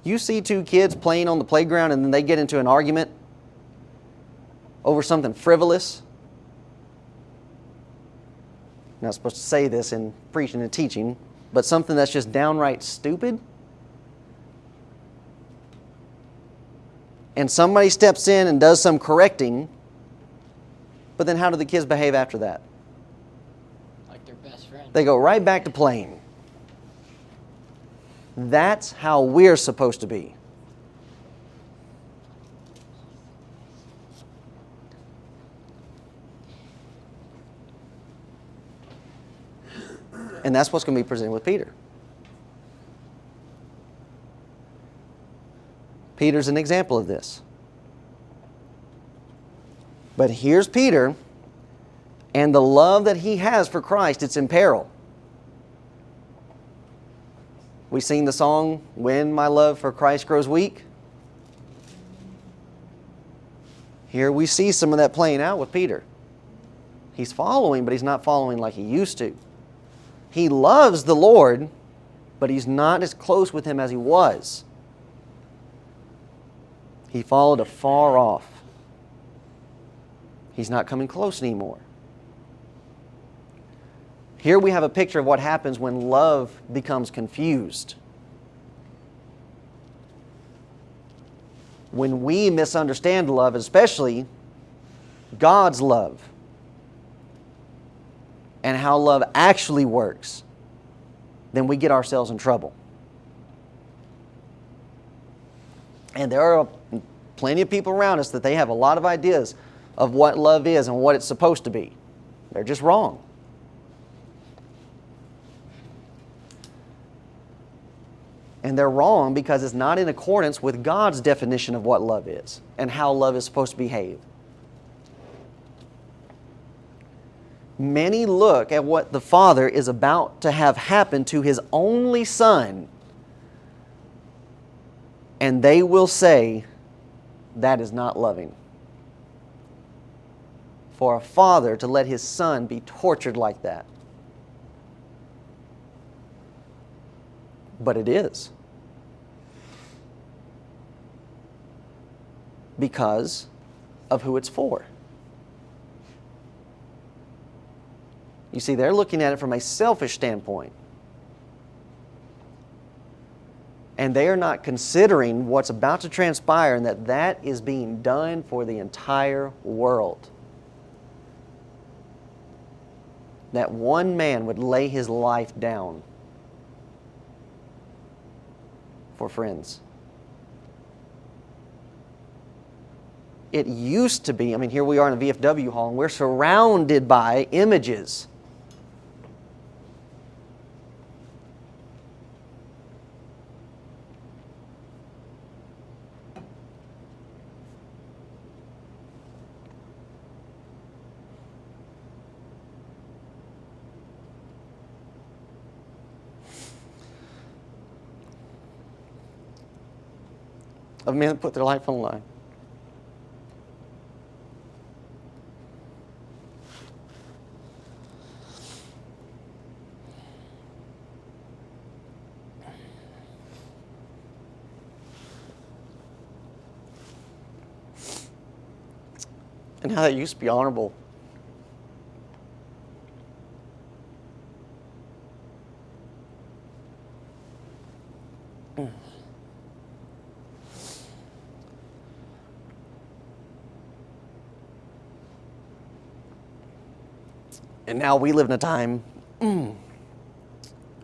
[SPEAKER 1] You see two kids playing on the playground and then they get into an argument over something frivolous. I'm not supposed to say this in preaching and teaching, but something that's just downright stupid. And somebody steps in and does some correcting, but then how do the kids behave after that?
[SPEAKER 3] Like their best friend.
[SPEAKER 1] They go right back to playing. That's how we're supposed to be. And that's what's going to be presented with Peter. Peter's an example of this. But here's Peter, and the love that he has for Christ, it's in peril. We sing the song, When My Love for Christ Grows Weak. Here we see some of that playing out with Peter. He's following, but he's not following like he used to. He loves the Lord, but he's not as close with him as he was. He followed afar off. He's not coming close anymore. Here we have a picture of what happens when love becomes confused. When we misunderstand love, especially God's love, and how love actually works, then we get ourselves in trouble. And there are plenty of people around us that they have a lot of ideas of what love is and what it's supposed to be. They're just wrong. And they're wrong because it's not in accordance with God's definition of what love is and how love is supposed to behave. Many look at what the Father is about to have happen to His only Son, and they will say, that is not loving. For a father to let his son be tortured like that. But it is. Because of who it's for. You see, they're looking at it from a selfish standpoint. And they are not considering what's about to transpire and that is being done for the entire world. That one man would lay his life down for friends. It used to be, I mean, here we are in the VFW hall, and we're surrounded by images. Of men that put their life on the line. And how that used to be honorable. And now we live in a time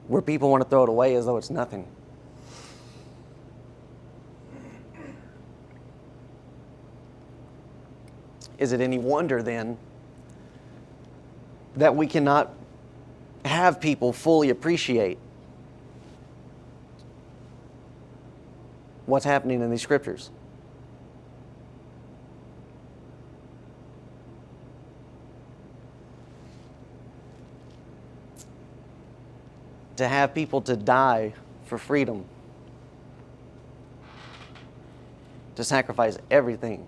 [SPEAKER 1] where people want to throw it away as though it's nothing. Is it any wonder then that we cannot have people fully appreciate what's happening in these scriptures? To have people to die for freedom, to sacrifice everything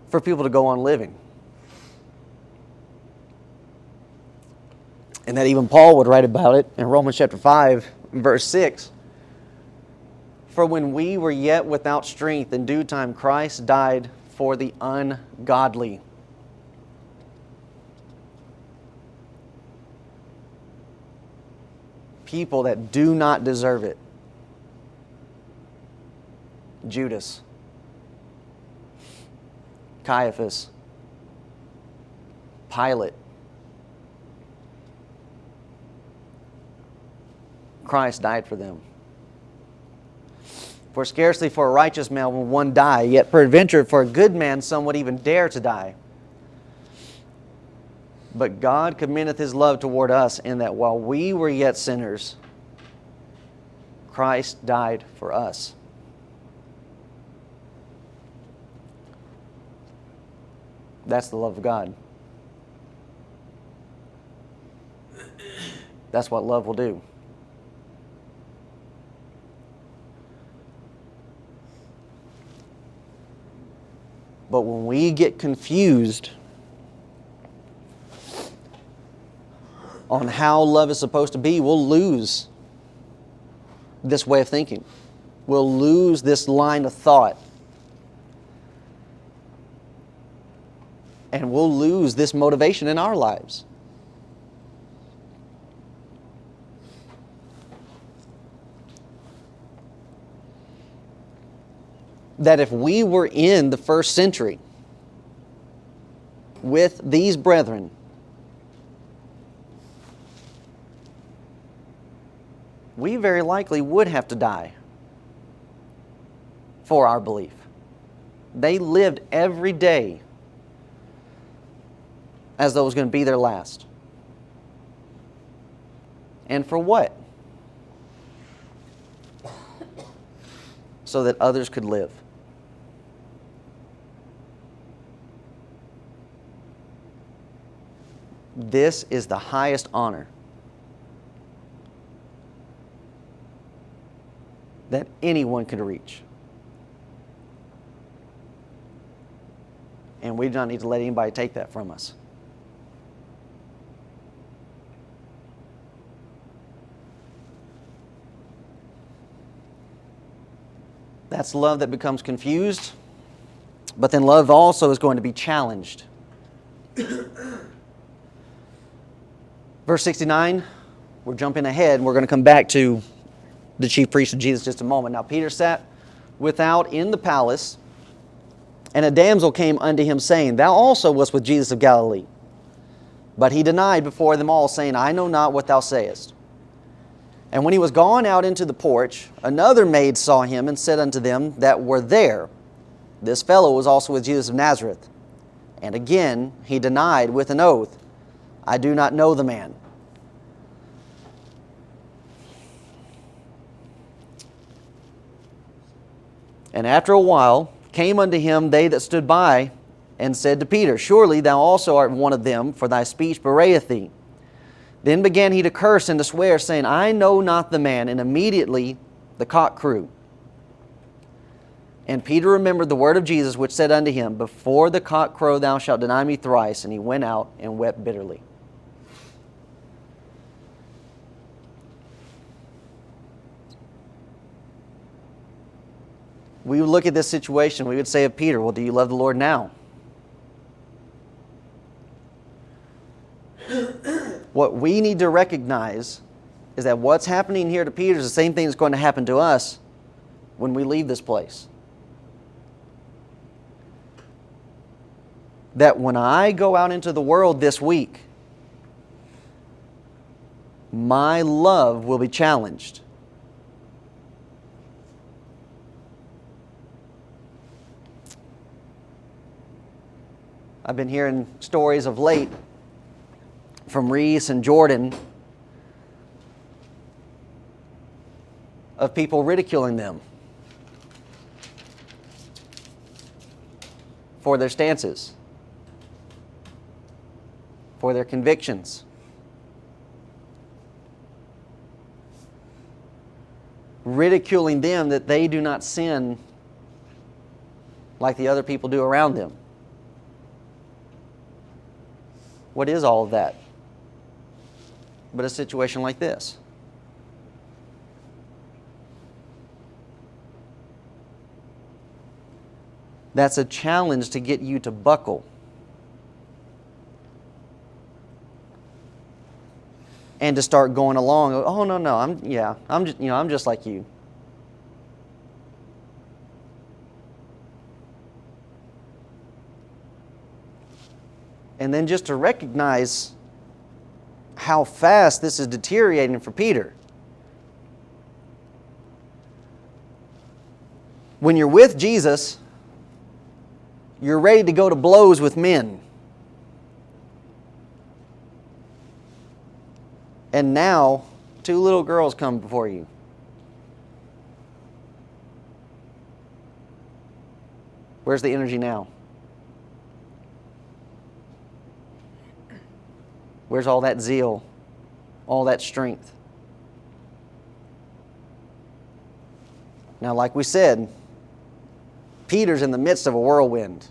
[SPEAKER 1] for people to go on living. And that even Paul would write about it in Romans chapter 5, verse 6. For when we were yet without strength, in due time Christ died for the ungodly. People that do not deserve it. Judas, Caiaphas, Pilate. Christ died for them. For scarcely for a righteous man will one die, yet peradventure for a good man some would even dare to die. But God commendeth His love toward us, in that while we were yet sinners, Christ died for us. That's the love of God. That's what love will do. But when we get confused on how love is supposed to be, we'll lose this way of thinking. We'll lose this line of thought. And we'll lose this motivation in our lives. That if we were in the first century with these brethren, we very likely would have to die for our belief. They lived every day as though it was going to be their last. And for what? So that others could live. This is the highest honor that anyone could reach. And we do not need to let anybody take that from us. That's love that becomes confused, but then love also is going to be challenged. Verse 69, we're jumping ahead, and we're going to come back to the chief priest of Jesus in just a moment. Now Peter sat without in the palace, and a damsel came unto him, saying, Thou also wast with Jesus of Galilee. But he denied before them all, saying, I know not what thou sayest. And when he was gone out into the porch, another maid saw him and said unto them that were there, This fellow was also with Jesus of Nazareth. And again he denied with an oath, I do not know the man. And after a while came unto him they that stood by, and said to Peter, Surely thou also art one of them, for thy speech bewrayeth thee. Then began he to curse and to swear, saying, I know not the man. And immediately the cock crew. And Peter remembered the word of Jesus, which said unto him, Before the cock crow thou shalt deny me thrice. And he went out and wept bitterly. We would look at this situation, we would say of Peter, well, do you love the Lord now? What we need to recognize is that what's happening here to Peter is the same thing that's going to happen to us when we leave this place. That when I go out into the world this week, my love will be challenged. I've been hearing stories of late from Reese and Jordan of people ridiculing them for their stances, for their convictions. Ridiculing them that they do not sin like the other people do around them. What is all of that but a situation like this? That's a challenge to get you to buckle. And to start going along. Oh no, I'm just like you. And then just to recognize how fast this is deteriorating for Peter. When you're with Jesus, you're ready to go to blows with men. And now, 2 little girls come before you. Where's the energy now? Where's all that zeal, all that strength? Now, like we said, Peter's in the midst of a whirlwind.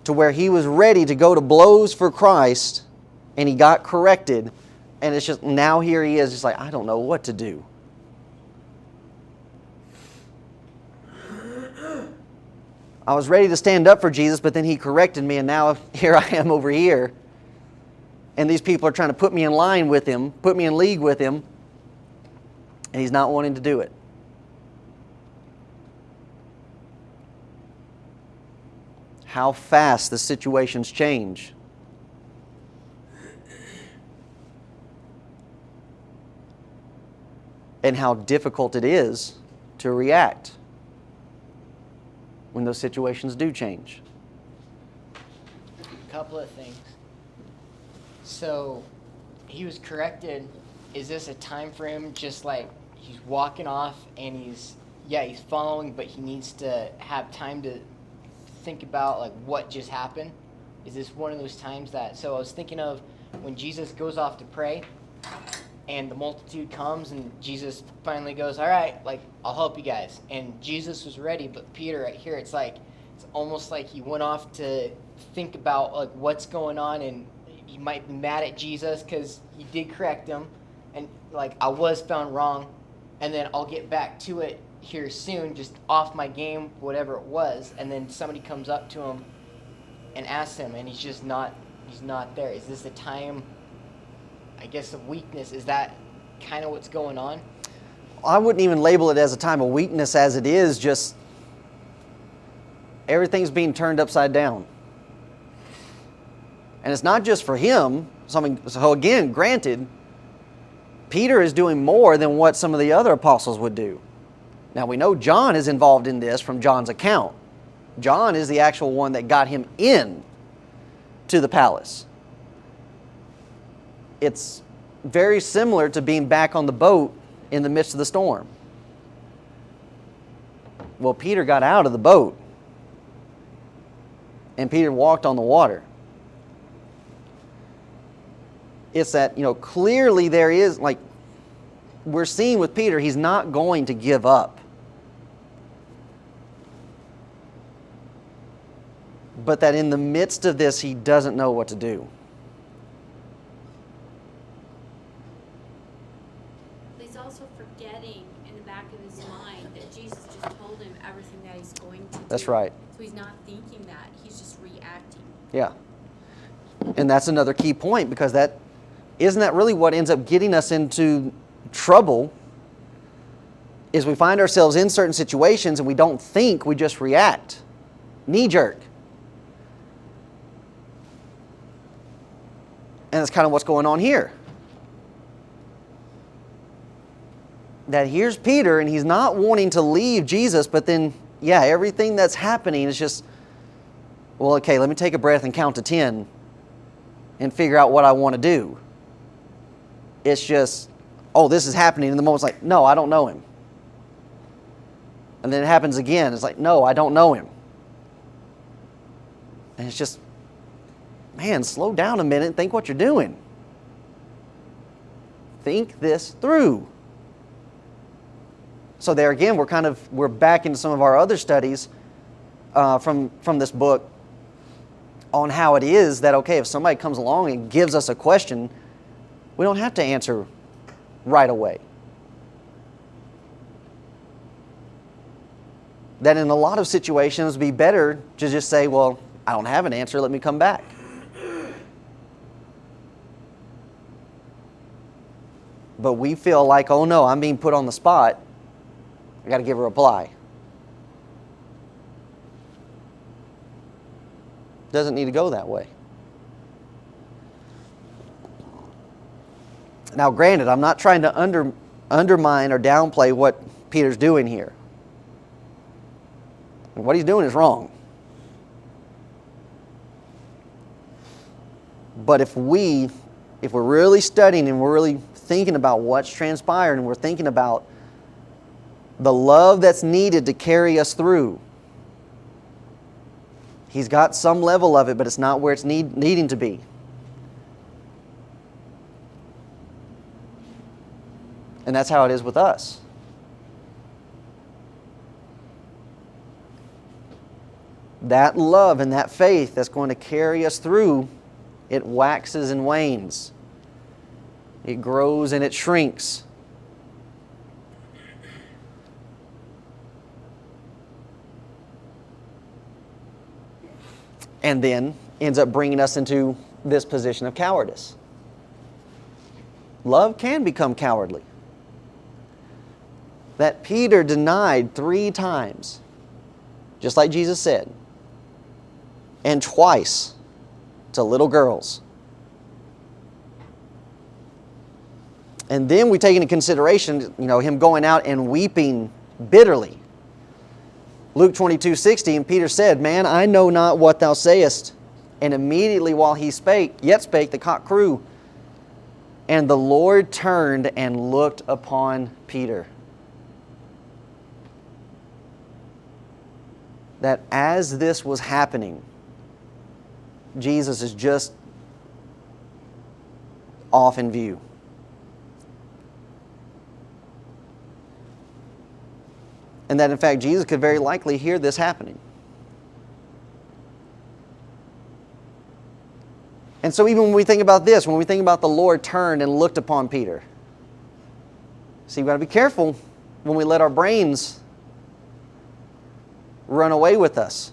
[SPEAKER 1] To where he was ready to go to blows for Christ, and he got corrected, and it's just, now here he is, just like, I don't know what to do. I was ready to stand up for Jesus, but then he corrected me, and now here I am over here. And these people are trying to put me in line with him, put me in league with him, and he's not wanting to do it. How fast the situations change. And how difficult it is to react when those situations do change.
[SPEAKER 3] A couple of things. So he was corrected. Is this a time for him just like he's walking off and he's following, but he needs to have time to think about like what just happened? Is this one of those times that, so I was thinking of when Jesus goes off to pray and the multitude comes and Jesus finally goes, all right, like I'll help you guys. And Jesus was ready, but Peter right here, it's almost like he went off to think about like what's going on, and he might be mad at Jesus because he did correct him and like I was found wrong, and then I'll get back to it here soon, just off my game, whatever it was. And then somebody comes up to him and asks him, and he's not there. Is this a time, I guess, of weakness? Is that kind of what's going on?
[SPEAKER 1] I wouldn't even label it as a time of weakness, as it is just everything's being turned upside down. And it's not just for him. So again, granted, Peter is doing more than what some of the other apostles would do. Now we know John is involved in this from John's account. John is the actual one that got him in to the palace. It's very similar to being back on the boat in the midst of the storm. Well, Peter got out of the boat, and Peter walked on the water. It's that, clearly there is, like, we're seeing with Peter, he's not going to give up. But that in the midst of this, he doesn't know what to do.
[SPEAKER 4] He's also forgetting in the back of his mind that Jesus just told him everything that he's going to do.
[SPEAKER 1] That's right.
[SPEAKER 4] So he's not thinking that. He's just reacting.
[SPEAKER 1] Yeah. And that's another key point, because isn't that really what ends up getting us into trouble, is we find ourselves in certain situations and we don't think, we just react. Knee jerk. And that's kind of what's going on here. That here's Peter, and he's not wanting to leave Jesus, but then, everything that's happening is just, well, okay, let me take a breath and count to 10 and figure out what I want to do. It's just, oh, this is happening, and the moment's like, no, I don't know him. And then it happens again. It's like, no, I don't know him. And it's just, man, slow down a minute and think what you're doing. Think this through. So there again, we're back into some of our other studies from this book on how it is that, okay, if somebody comes along and gives us a question, we don't have to answer right away. That in a lot of situations, it'd be better to just say, well, I don't have an answer, let me come back. But we feel like, oh no, I'm being put on the spot, I got to give a reply. Doesn't need to go that way. Now, granted, I'm not trying to undermine or downplay what Peter's doing here. What he's doing is wrong. But if we're really studying and we're really thinking about what's transpired, and we're thinking about the love that's needed to carry us through, he's got some level of it, but it's not where it's needing to be. And that's how it is with us. That love and that faith that's going to carry us through, it waxes and wanes. It grows and it shrinks. And then ends up bringing us into this position of cowardice. Love can become cowardly. That Peter denied 3 times, just like Jesus said, and twice to little girls. And then we take into consideration, him going out and weeping bitterly. Luke 22:60, and Peter said, Man, I know not what thou sayest. And immediately while he yet spake, the cock crew. And the Lord turned and looked upon Peter. That as this was happening, Jesus is just off in view. And that in fact Jesus could very likely hear this happening. And so even when we think about this, when we think about the Lord turned and looked upon Peter, see, we've got to be careful when we let our brains run away with us.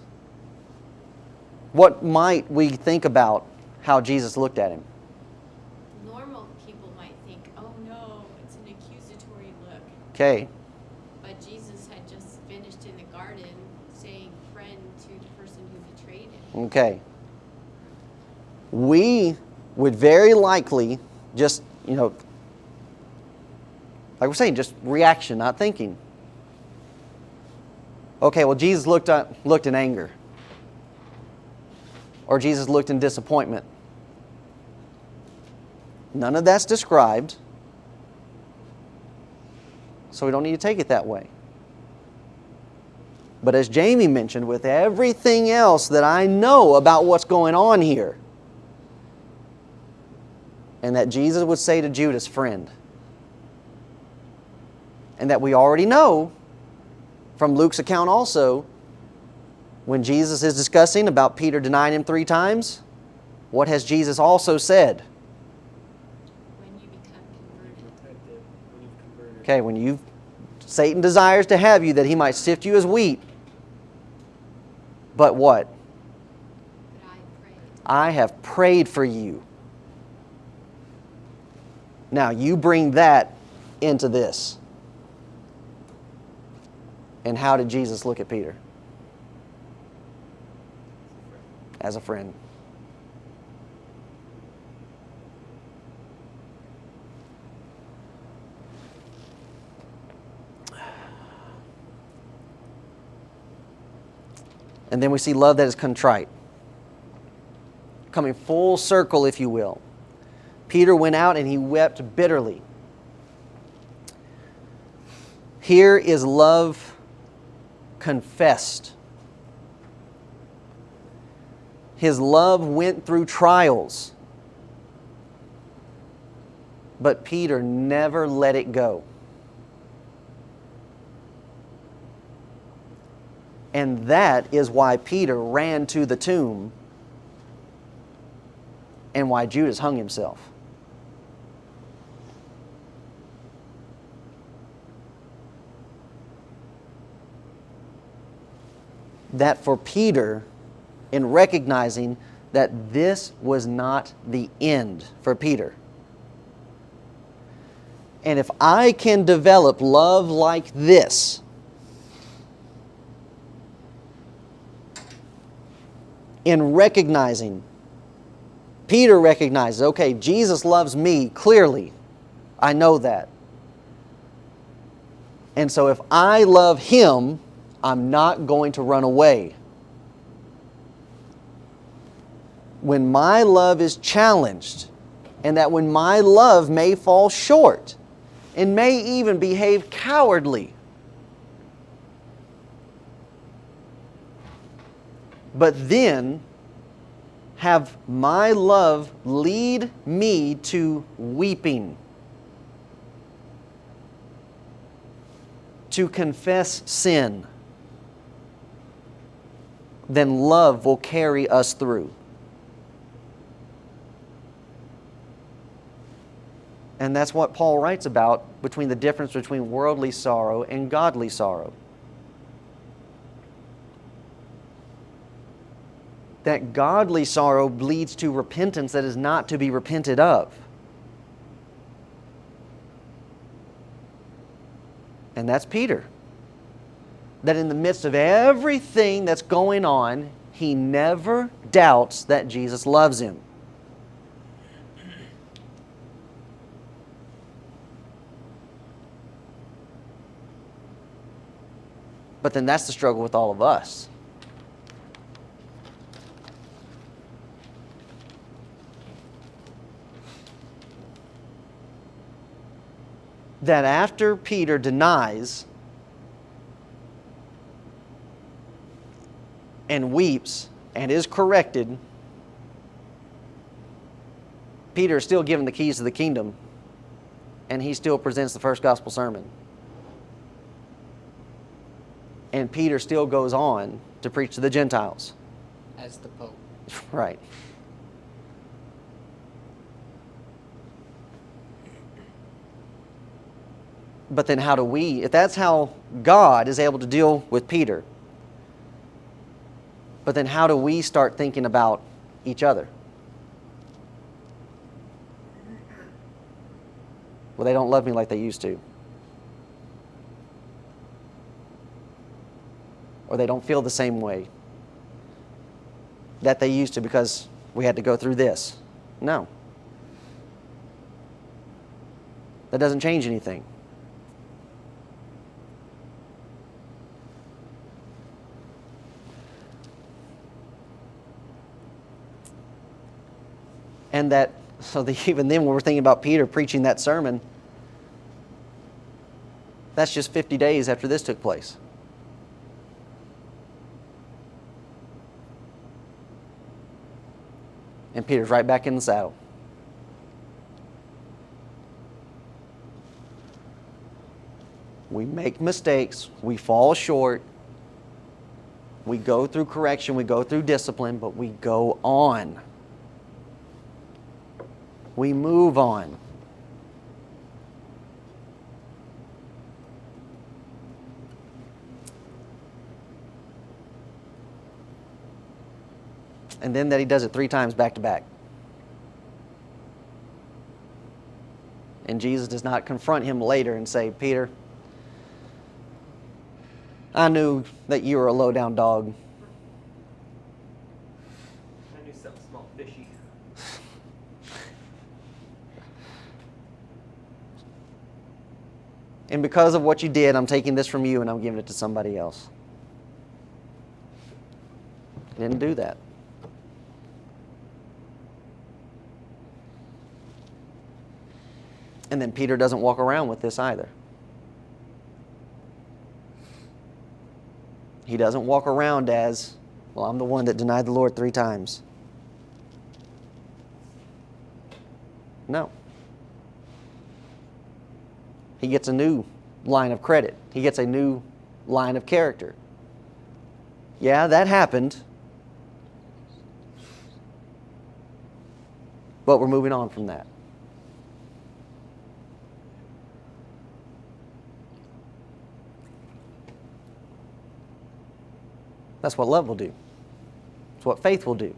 [SPEAKER 1] What might we think about how Jesus looked at him?
[SPEAKER 4] Normal people might think, oh no, it's an accusatory look.
[SPEAKER 1] Okay.
[SPEAKER 4] But Jesus had just finished in the garden saying friend to the person who betrayed him.
[SPEAKER 1] Okay. we would very likely just, like we're saying, just reaction, not thinking. Okay, well, Jesus looked in anger. Or Jesus looked in disappointment. None of that's described. So we don't need to take it that way. But as Jamie mentioned, with everything else that I know about what's going on here, and that Jesus would say to Judas, friend, and that we already know from Luke's account also, when Jesus is discussing about Peter denying him 3 times, what has Jesus also said?
[SPEAKER 4] When you become converted.
[SPEAKER 1] Okay, when Satan desires to have you that he might sift you as wheat. But what?
[SPEAKER 4] But I prayed.
[SPEAKER 1] I have prayed for you. Now you bring that into this. And how did Jesus look at Peter? As a friend. And then we see love that is contrite. Coming full circle, if you will. Peter went out and he wept bitterly. Here is love confessed. His love went through trials. But Peter never let it go. And that is why Peter ran to the tomb and why Judas hung himself. That for Peter, in recognizing that this was not the end for Peter. And if I can develop love like this, in recognizing, Peter recognizes, okay, Jesus loves me clearly. I know that. And so if I love Him, I'm not going to run away. When my love is challenged, and that when my love may fall short, and may even behave cowardly, but then have my love lead me to weeping, to confess sin, then love will carry us through. And that's what Paul writes about between the difference between worldly sorrow and godly sorrow. That godly sorrow leads to repentance that is not to be repented of. And that's Peter. That in the midst of everything that's going on, he never doubts that Jesus loves him. But then that's the struggle with all of us. That after Peter denies and weeps and is corrected, Peter is still given the keys to the kingdom, and he still presents the first gospel sermon. And Peter still goes on to preach to the Gentiles.
[SPEAKER 3] As the Pope.
[SPEAKER 1] Right. But then how do we, if that's how God is able to deal with Peter, but then how do we start thinking about each other? Well, they don't love me like they used to. Or they don't feel the same way that they used to because We had to go through this. No. That doesn't change anything. And that, so even then when we're thinking about Peter preaching that sermon, that's just 50 days after this took place. And Peter's right back in the saddle. We make mistakes, we fall short, we go through correction, we go through discipline, but we go on. We move on. And then that he does it 3 times back to back. And Jesus does not confront him later and say, Peter, I knew that you were a low-down dog.
[SPEAKER 2] I knew something smelled fishy.
[SPEAKER 1] And because of what you did, I'm taking this from you and I'm giving it to somebody else. He didn't do that. And then Peter doesn't walk around with this either. He doesn't walk around as, well, I'm the one that denied the Lord 3 times. No. He gets a new line of credit. He gets a new line of character. Yeah, that happened. But we're moving on from that. That's what love will do. It's what faith will do.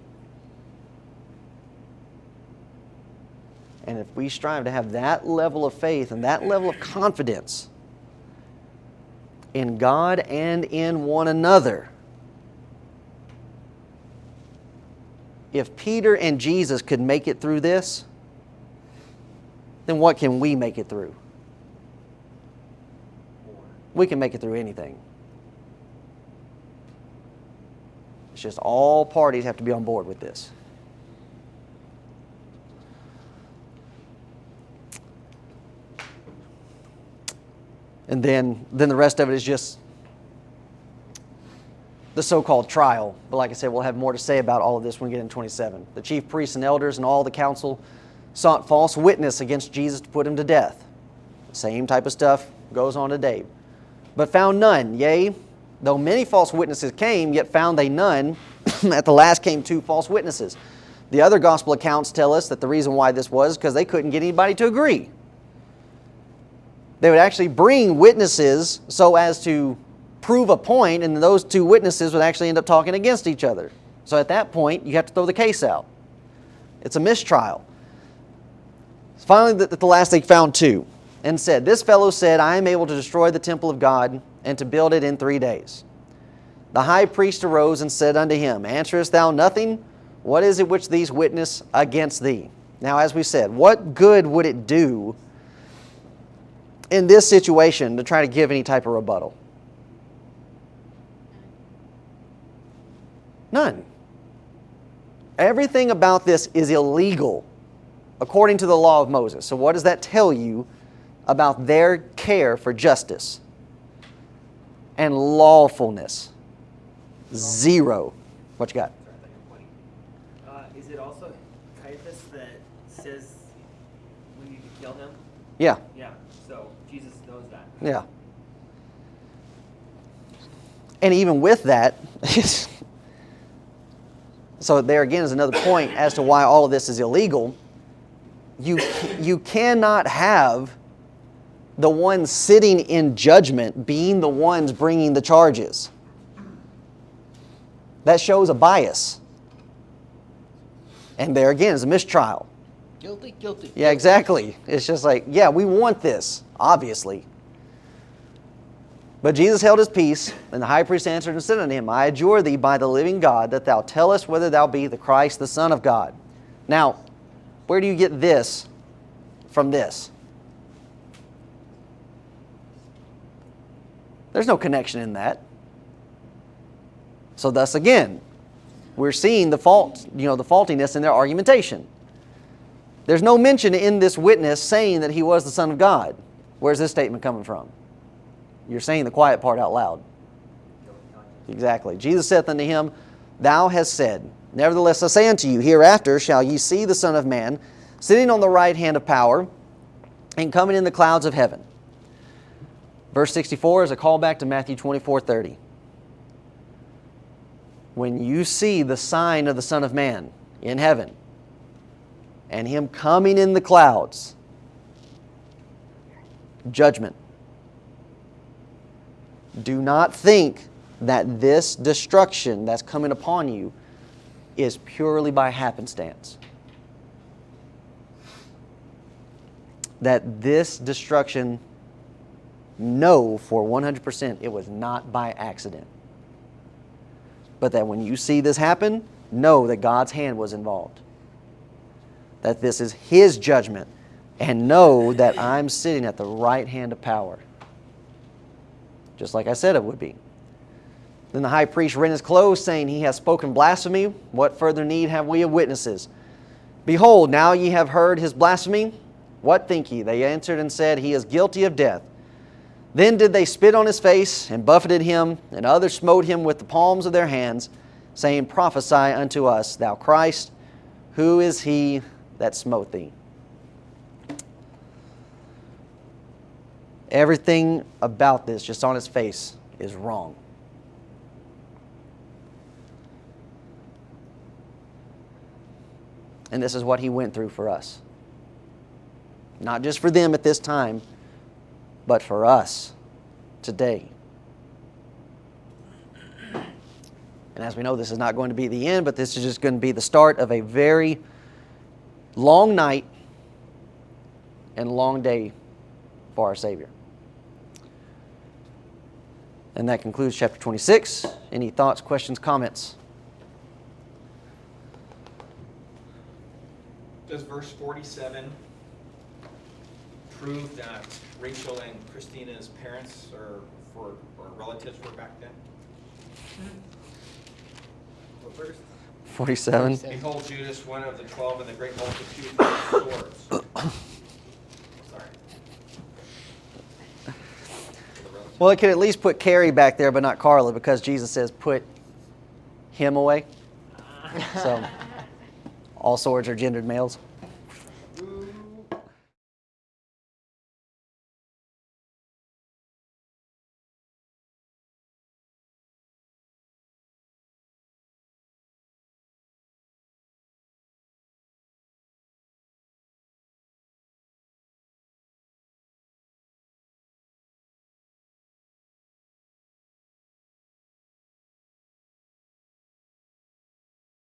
[SPEAKER 1] And if we strive to have that level of faith and that level of confidence in God and in one another, if Peter and Jesus could make it through this, then what can we make it through? We can make it through anything. It's just all parties have to be on board with this. And then the rest of it is just the so-called trial. But like I said, we'll have more to say about all of this when we get in 27. The chief priests and elders and all the council sought false witness against Jesus to put him to death. The same type of stuff goes on today. But found none, yea, though many false witnesses came, yet found they none. At the last came 2 false witnesses. The other gospel accounts tell us that the reason why this was because they couldn't get anybody to agree. They would actually bring witnesses so as to prove a point, and those 2 witnesses would actually end up talking against each other. So at that point, you have to throw the case out. It's a mistrial. Finally, at the last, they found 2 and said, This fellow said, I am able to destroy the temple of God and to build it in 3 days. The high priest arose and said unto him, Answerest thou nothing? What is it which these witness against thee? Now, as we said, what good would it do in this situation to try to give any type of rebuttal? None. Everything about this is illegal according to the law of Moses. So what does that tell you about their care for justice and lawfulness? 0. What you got?
[SPEAKER 2] Is it also Caiaphas that says we need to kill him?
[SPEAKER 1] Yeah.
[SPEAKER 2] Yeah, so Jesus knows that.
[SPEAKER 1] Yeah. And even with that, so there again is another point as to why all of this is illegal. You cannot have the ones sitting in judgment being the ones bringing the charges. That shows a bias. And there again is a mistrial.
[SPEAKER 3] Guilty, guilty.
[SPEAKER 1] Yeah, exactly. It's just like, yeah, we want this, obviously. But Jesus held his peace, and the high priest answered and said unto him, I adjure thee by the living God, that thou tell us whether thou be the Christ, the Son of God. Now, where do you get this from this? There's no connection in that. So thus again, we're seeing the fault, the faultiness in their argumentation. There's no mention in this witness saying that he was the Son of God. Where's this statement coming from? You're saying the quiet part out loud. Exactly. Jesus saith unto him, Thou hast said, Nevertheless I say unto you, hereafter shall ye see the Son of Man sitting on the right hand of power and coming in the clouds of heaven. Verse 64 is a callback to Matthew 24:30. When you see the sign of the Son of Man in heaven and him coming in the clouds, judgment. Do not think that this destruction that's coming upon you is purely by happenstance. That this destruction, know for 100% it was not by accident. But that when you see this happen, know that God's hand was involved. That this is His judgment. And know that I'm sitting at the right hand of power. Just like I said it would be. Then the high priest rent his clothes, saying, He hath spoken blasphemy. What further need have we of witnesses? Behold, now ye have heard his blasphemy. What think ye? They answered and said, He is guilty of death. Then did they spit on his face, and buffeted him, and others smote him with the palms of their hands, saying, Prophesy unto us, thou Christ, who is he that smote thee? Everything about this, just on its face, is wrong. And this is what He went through for us. Not just for them at this time, but for us today. And as we know, this is not going to be the end, but this is just going to be the start of a very long night and long day for our Savior. And that concludes chapter 26. Any thoughts, questions, comments?
[SPEAKER 5] Does verse 47 prove that Rachel and Christina's parents or relatives were back then?
[SPEAKER 2] What verse?
[SPEAKER 1] 47.
[SPEAKER 5] Behold, Judas, one of the 12, and the great multitude with swords. Sorry.
[SPEAKER 1] Well, it could at least put Carrie back there, but not Carla, because Jesus says, put him away. So, all swords are gendered males.